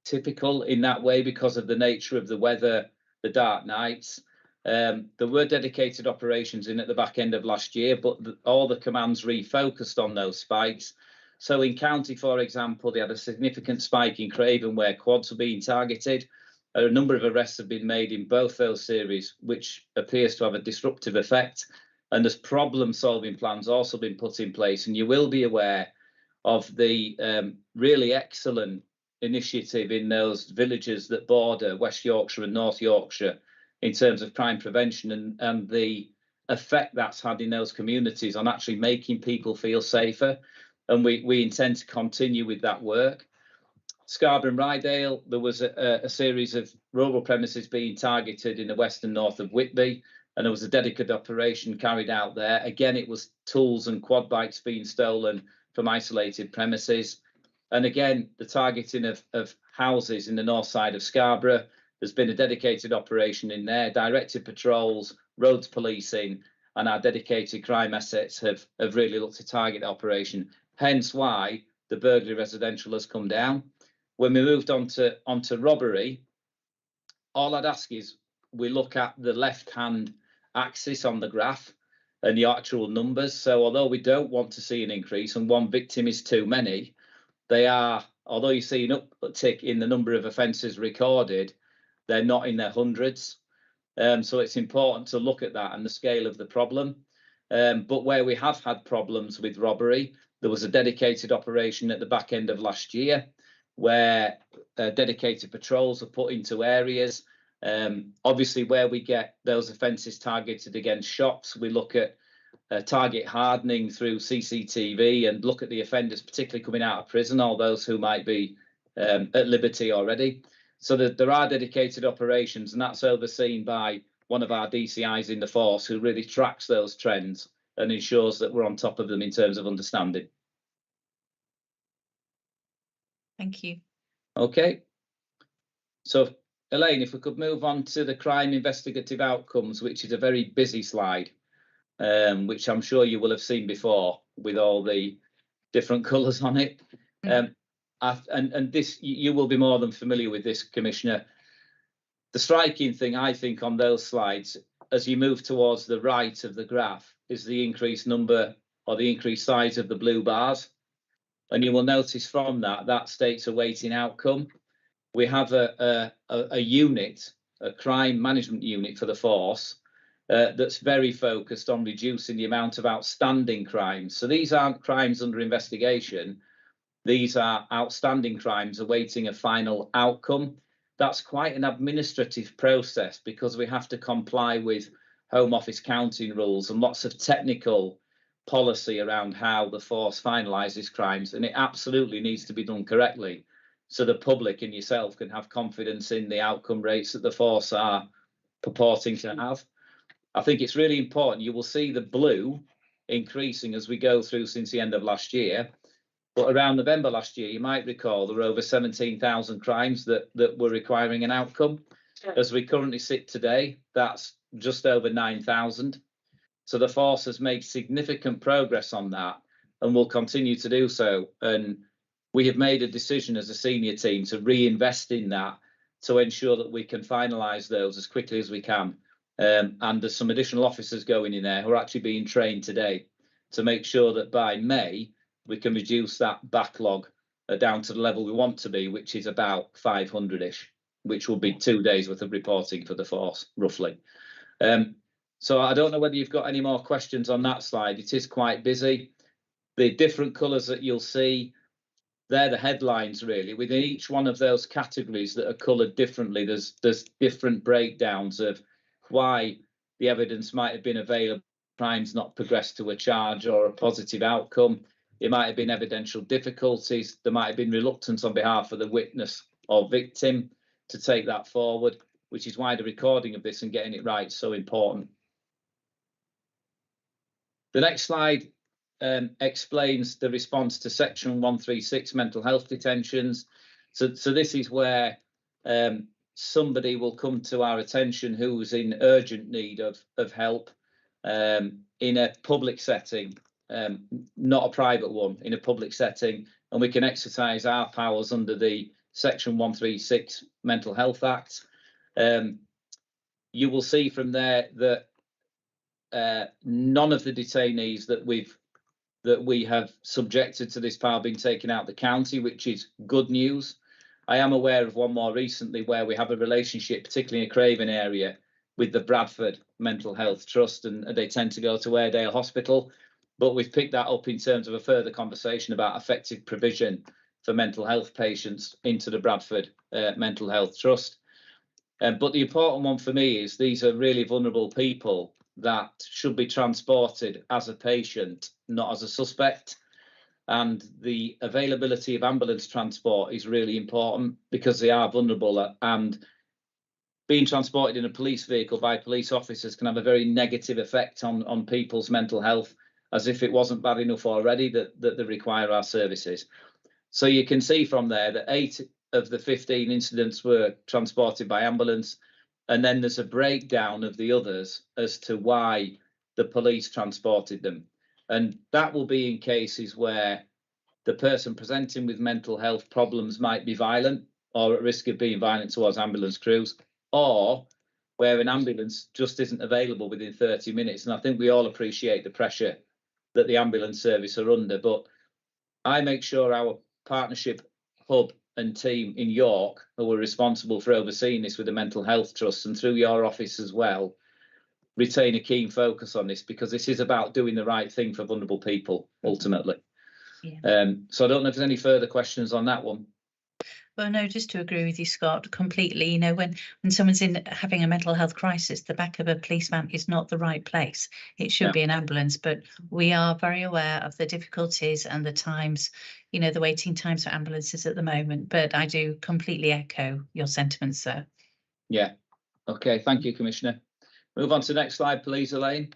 typical in that way because of the nature of the weather, the dark nights. There were dedicated operations in at the back end of last year, but all the commands refocused on those spikes. So in county, for example, they had a significant spike in Craven where quads were being targeted. A number of arrests have been made in both those series, which appears to have a disruptive effect. And there's problem-solving plans also been put in place. And you will be aware of the really excellent initiative in those villages that border West Yorkshire and North Yorkshire in terms of crime prevention and the effect that's had in those communities on actually making people feel safer. And we intend to continue with that work. Scarborough and Rydale, there was a series of rural premises being targeted in the west and north of Whitby, and there was a dedicated operation carried out there. Again, it was tools and quad bikes being stolen from isolated premises. And again, the targeting of houses in the north side of Scarborough, there's been a dedicated operation in there, directed patrols, roads policing, and our dedicated crime assets have really looked to target the operation. Hence why the burglary residential has come down. When we moved on to robbery, all I'd ask is we look at the left-hand axis on the graph and the actual numbers. So although we don't want to see an increase and one victim is too many, they are, although you see an uptick in the number of offences recorded, they're not in their hundreds. So it's important to look at that and the scale of the problem. But where we have had problems with robbery, there was a dedicated operation at the back end of last year where dedicated patrols are put into areas. Obviously, where we get those offences targeted against shops, we look at target hardening through CCTV and look at the offenders, particularly coming out of prison, or those who might be at liberty already. So there are dedicated operations, and that's overseen by one of our DCIs in the force who really tracks those trends and ensures that we're on top of them in terms of understanding. Thank you. Okay. So, Elaine, if we could move on to the crime investigative outcomes, which is a very busy slide, which I'm sure you will have seen before with all the different colours on it. And this, you will be more than familiar with this, Commissioner. The striking thing, I think, on those slides, as you move towards the right of the graph, is the increased number or the increased size of the blue bars. And you will notice from that states awaiting outcome. We have a unit, a crime management unit for the force, that's very focused on reducing the amount of outstanding crimes. So these aren't crimes under investigation. These are outstanding crimes awaiting a final outcome. That's quite an administrative process because we have to comply with Home Office counting rules and lots of technical policy around how the force finalises crimes, and it absolutely needs to be done correctly so the public and yourself can have confidence in the outcome rates that the force are purporting to have. I think it's really important. You will see the blue increasing as we go through since the end of last year. But around November last year, you might recall there were over 17,000 crimes that were requiring an outcome. As we currently sit today, that's just over 9,000. So the force has made significant progress on that and will continue to do so. And we have made a decision as a senior team to reinvest in that to ensure that we can finalise those as quickly as we can. And there's some additional officers going in there who are actually being trained today to make sure that by May, we can reduce that backlog down to the level we want to be, which is about 500-ish, which will be 2 days worth of reporting for the force, roughly. So I don't know whether you've got any more questions on that slide. It is quite busy. The different colours that you'll see, they're the headlines, really. Within each one of those categories that are coloured differently, there's different breakdowns of why the evidence might have been available, crimes not progressed to a charge or a positive outcome. It might have been evidential difficulties. There might have been reluctance on behalf of the witness or victim to take that forward, which is why the recording of this and getting it right is so important. The next slide explains the response to Section 136 mental health detentions. So this is where somebody will come to our attention who's in urgent need of help in a public setting, not a private one, in a public setting, and we can exercise our powers under the Section 136 Mental Health Act. You will see from there that none of the detainees that we have subjected to this power been taken out of the county, which is good news. I am aware of one more recently where we have a relationship, particularly in a Craven area, with the Bradford Mental Health Trust, and they tend to go to Airedale Hospital. But we've picked that up in terms of a further conversation about effective provision for mental health patients into the Bradford Mental Health Trust. But the important one for me is these are really vulnerable people that should be transported as a patient, not as a suspect. And the availability of ambulance transport is really important because they are vulnerable, and being transported in a police vehicle by police officers can have a very negative effect on people's mental health, as if it wasn't bad enough already that they require our services. So you can see from there that 8 of the 15 incidents were transported by ambulance, and then there's a breakdown of the others as to why the police transported them. And that will be in cases where the person presenting with mental health problems might be violent or at risk of being violent towards ambulance crews, or where an ambulance just isn't available within 30 minutes. And I think we all appreciate the pressure that the ambulance service are under. But I make sure our partnership hub and team in York, who are responsible for overseeing this with the Mental Health Trust and through your office as well, retain a keen focus on this, because this is about doing the right thing for vulnerable people ultimately. Yeah. So I don't know if there's any further questions on that one. Well, no, just to agree with you, Scott, completely. You know, when someone's having a mental health crisis, the back of a police van is not the right place. It should be an ambulance, but we are very aware of the difficulties and the times, you know, the waiting times for ambulances at the moment. But I do completely echo your sentiments, sir. Yeah. OK, thank you, Commissioner. Move on to the next slide, please, Elaine.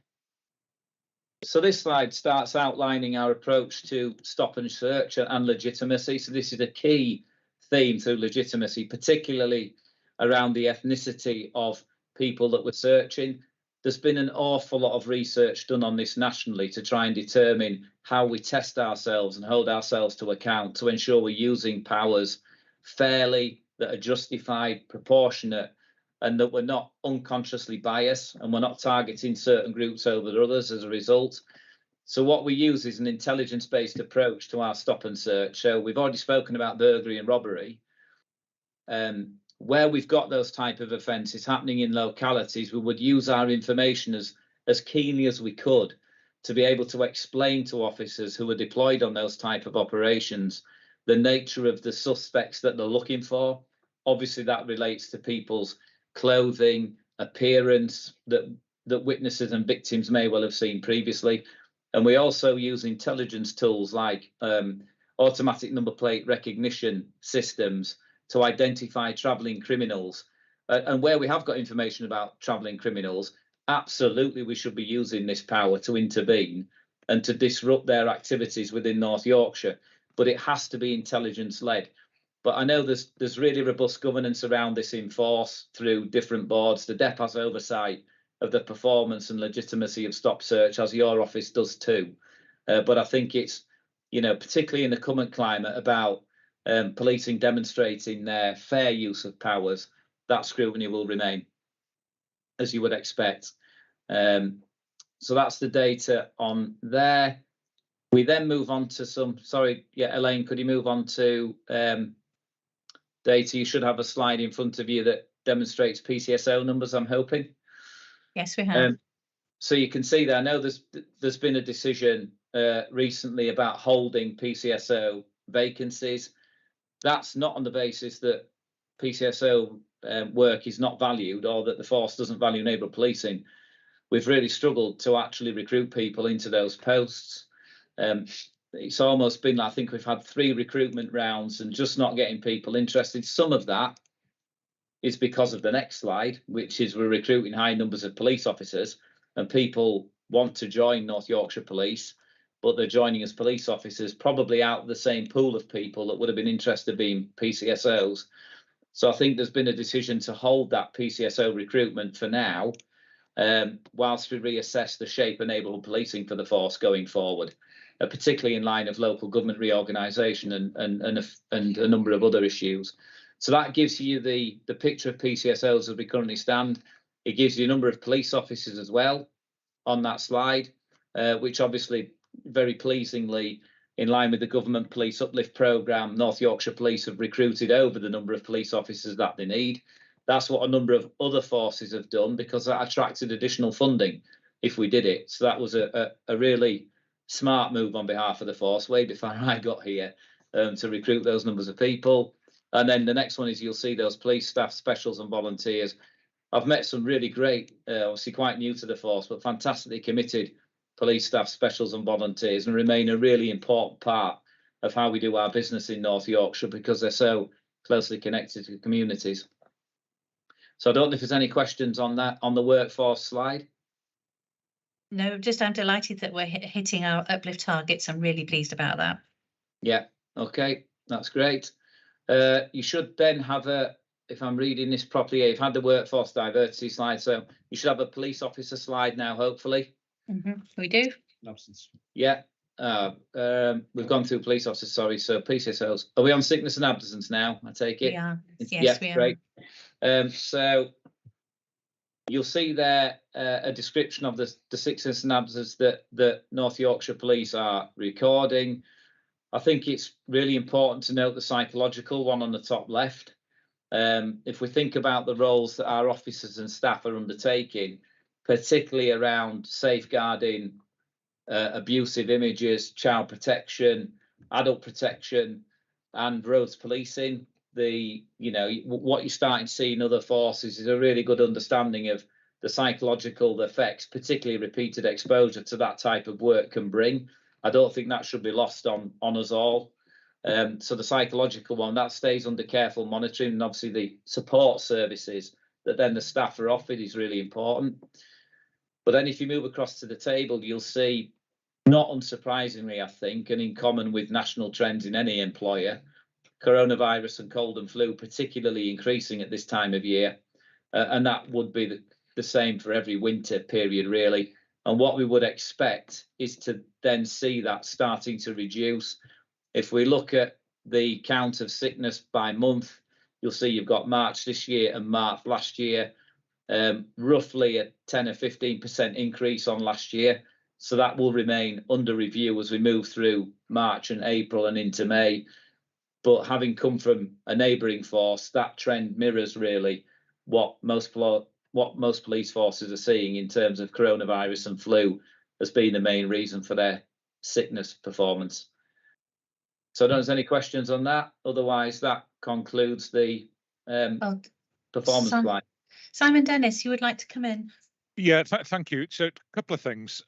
So this slide starts outlining our approach to stop and search and legitimacy. So this is a key theme through legitimacy, particularly around the ethnicity of people that we're searching. There's been an awful lot of research done on this nationally to try and determine how we test ourselves and hold ourselves to account to ensure we're using powers fairly, that are justified, proportionate, and that we're not unconsciously biased and we're not targeting certain groups over others as a result. So what we use is an intelligence-based approach to our stop and search. So we've already spoken about burglary and robbery. Where we've got those type of offences happening in localities, we would use our information as keenly as we could to be able to explain to officers who are deployed on those type of operations the nature of the suspects that they're looking for. Obviously, that relates to people's clothing, appearance, that witnesses and victims may well have seen previously. And we also use intelligence tools like automatic number plate recognition systems to identify travelling criminals. And where we have got information about travelling criminals, absolutely we should be using this power to intervene and to disrupt their activities within North Yorkshire. But it has to be intelligence-led. But I know there's really robust governance around this in force through different boards. The DEP has oversight of the performance and legitimacy of stop search, as your office does too. But I think it's, particularly in the current climate, about policing demonstrating their fair use of powers. That scrutiny will remain, as you would expect. So that's the data on there. We then move on to Elaine, could you move on to data? You should have a slide in front of you that demonstrates PCSO numbers, I'm hoping. Yes, we have. So you can see there, I know there's been a decision recently about holding PCSO vacancies. That's not on the basis that PCSO work is not valued or that the force doesn't value neighbourhood policing. We've really struggled to actually recruit people into those posts. It's almost been, I think we've had 3 recruitment rounds and just not getting people interested. Some of that is because of the next slide, which is we're recruiting high numbers of police officers, and people want to join North Yorkshire Police, but they're joining as police officers probably out of the same pool of people that would have been interested in being PCSOs. So I think there's been a decision to hold that PCSO recruitment for now, whilst we reassess the shape of neighbourhood policing for the force going forward, particularly in line of local government reorganisation and a number of other issues. So that gives you the picture of PCSOs as we currently stand. It gives you a number of police officers as well on that slide, which obviously very pleasingly, in line with the government police uplift programme, North Yorkshire Police have recruited over the number of police officers that they need. That's what a number of other forces have done, because that attracted additional funding if we did it. So that was a really smart move on behalf of the force, way before I got here, to recruit those numbers of people. And then the next one is you'll see those police staff, specials and volunteers. I've met some really great, obviously quite new to the force, but fantastically committed police staff, specials and volunteers, and remain a really important part of how we do our business in North Yorkshire because they're so closely connected to communities. So I don't know if there's any questions on that, on the workforce slide. No, just I'm delighted that we're hitting our uplift targets. I'm really pleased about that. Yeah, okay, that's great. You should then have if I'm reading this properly, you've had the workforce diversity slide, so you should have a police officer slide now, hopefully. We do. Absence. Yeah, we've gone through police officers, sorry, so PCSOs. Are we on sickness and absence now, I take it? We are. Yes, yeah, we are. Great. So you'll see there a description of the sickness and absence that North Yorkshire Police are recording. I think it's really important to note the psychological one on the top left. If we think about the roles that our officers and staff are undertaking, particularly around safeguarding abusive images, child protection, adult protection, and roads policing, what you're starting to see in other forces is a really good understanding of the psychological effects, particularly repeated exposure to that type of work can bring. I don't think that should be lost on us all. So the psychological one, that stays under careful monitoring, and obviously the support services that then the staff are offered is really important. But then if you move across to the table, you'll see, not unsurprisingly, I think, and in common with national trends in any employer, coronavirus and cold and flu particularly increasing at this time of year. And that would be the same for every winter period, really. And what we would expect is to then see that starting to reduce. If we look at the count of sickness by month, you'll see you've got March this year and March last year, roughly a 10 or 15% increase on last year. So that will remain under review as we move through March and April and into May. But having come from a neighbouring force, that trend mirrors really what most police forces are seeing in terms of coronavirus and flu as being the main reason for their sickness performance. So I don't know if there's any questions on that. Otherwise, that concludes the performance plan. Simon Dennis, you would like to come in? Yeah, thank you. So a couple of things,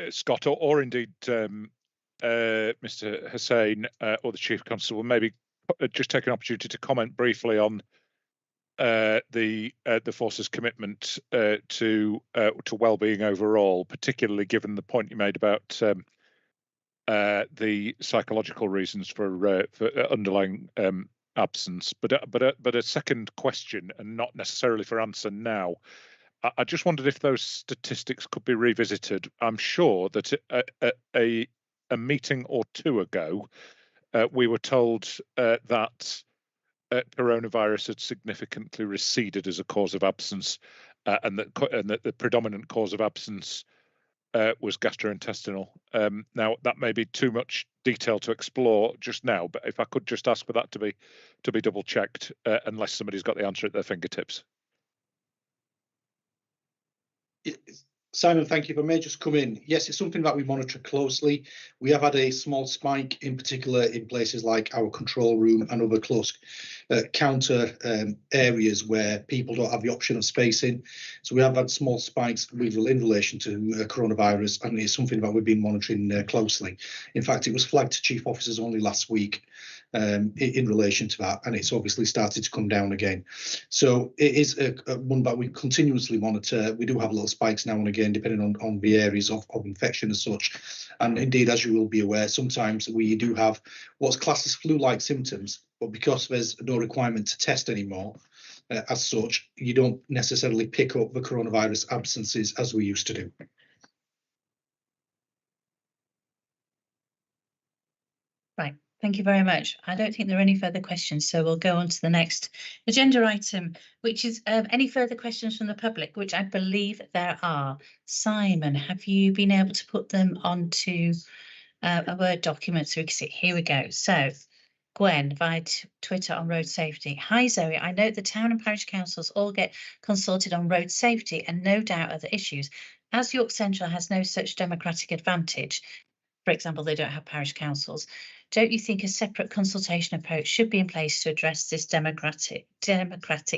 Scott, or indeed Mr. Hussain or the Chief Constable, maybe just take an opportunity to comment briefly on the force's commitment to well-being overall, particularly given the point you made about the psychological reasons for underlying absence. But a second question, and not necessarily for answer now. I just wondered if those statistics could be revisited. I'm sure that a meeting or two ago, we were told that coronavirus had significantly receded as a cause of absence, and that the predominant cause of absence was gastrointestinal. Now, that may be too much detail to explore just now, but if I could just ask for that to be double checked, unless somebody's got the answer at their fingertips. Simon, thank you. If I may just come in. Yes, it's something that we monitor closely. We have had a small spike, in particular in places like our control room and other close counter areas where people don't have the option of spacing. So we have had small spikes in relation to coronavirus, and it's something that we've been monitoring closely. In fact, it was flagged to chief officers only last week in relation to that, and it's obviously started to come down again. So it is one that we continuously monitor. We do have little spikes now and again, depending on the areas of infection as such. And indeed, as you will be aware, sometimes we do have what's classed as flu-like symptoms, but because there's no requirement to test anymore, as such, you don't necessarily pick up the coronavirus absences as we used to do. Right. Thank you very much. I don't think there are any further questions, so we'll go on to the next agenda item, which is any further questions from the public, which I believe there are. Simon, have you been able to put them onto a Word document so we can see? Here we go. So Gwen via Twitter on road safety. Hi Zoe, I note the town and parish councils all get consulted on road safety and no doubt other issues. As York Central has no such democratic advantage, for example, they don't have parish councils, don't you think a separate consultation approach should be in place to address this democratic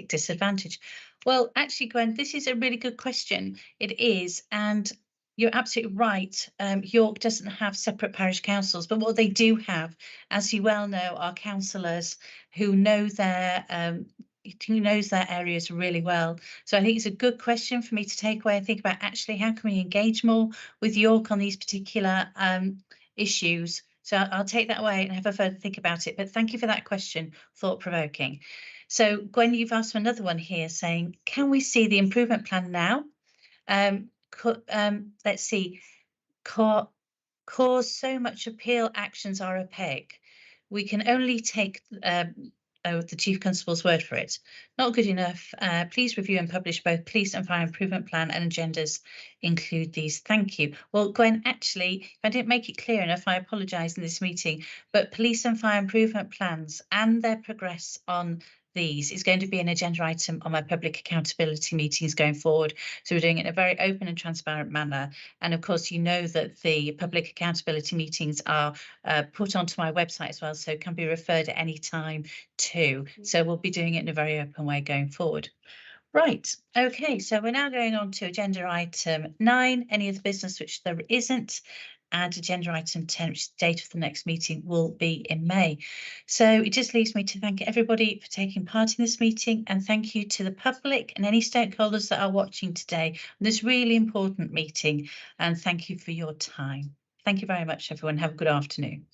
disadvantage? Well, actually, Gwen, this is a really good question. It is, and you're absolutely right. York doesn't have separate parish councils, but what they do have, as you well know, are councillors who know their areas really well. So I think it's a good question for me to take away and think about actually how can we engage more with York on these particular issues. So I'll take that away and have a further think about it. But thank you for that question, thought-provoking. So Gwen, you've asked for another one here saying, can we see the improvement plan now? Let's see, cause so much appeal actions are opaque. We can only take the Chief Constable's word for it. Not good enough. Please review and publish both police and fire improvement plan and agendas. Include these. Thank you. Well, Gwen, actually, if I didn't make it clear enough, I apologise in this meeting, but police and fire improvement plans and their progress on these is going to be an agenda item on my public accountability meetings going forward. So we're doing it in a very open and transparent manner. And of course, you know that the public accountability meetings are put onto my website as well, so can be referred at any time too. So we'll be doing it in a very open way going forward. Right, okay, so we're now going on to agenda item 9, any other business which there isn't, and agenda item 10, which is the date of the next meeting, will be in May. So it just leaves me to thank everybody for taking part in this meeting, and thank you to the public and any stakeholders that are watching today on this really important meeting, and thank you for your time. Thank you very much, everyone. Have a good afternoon.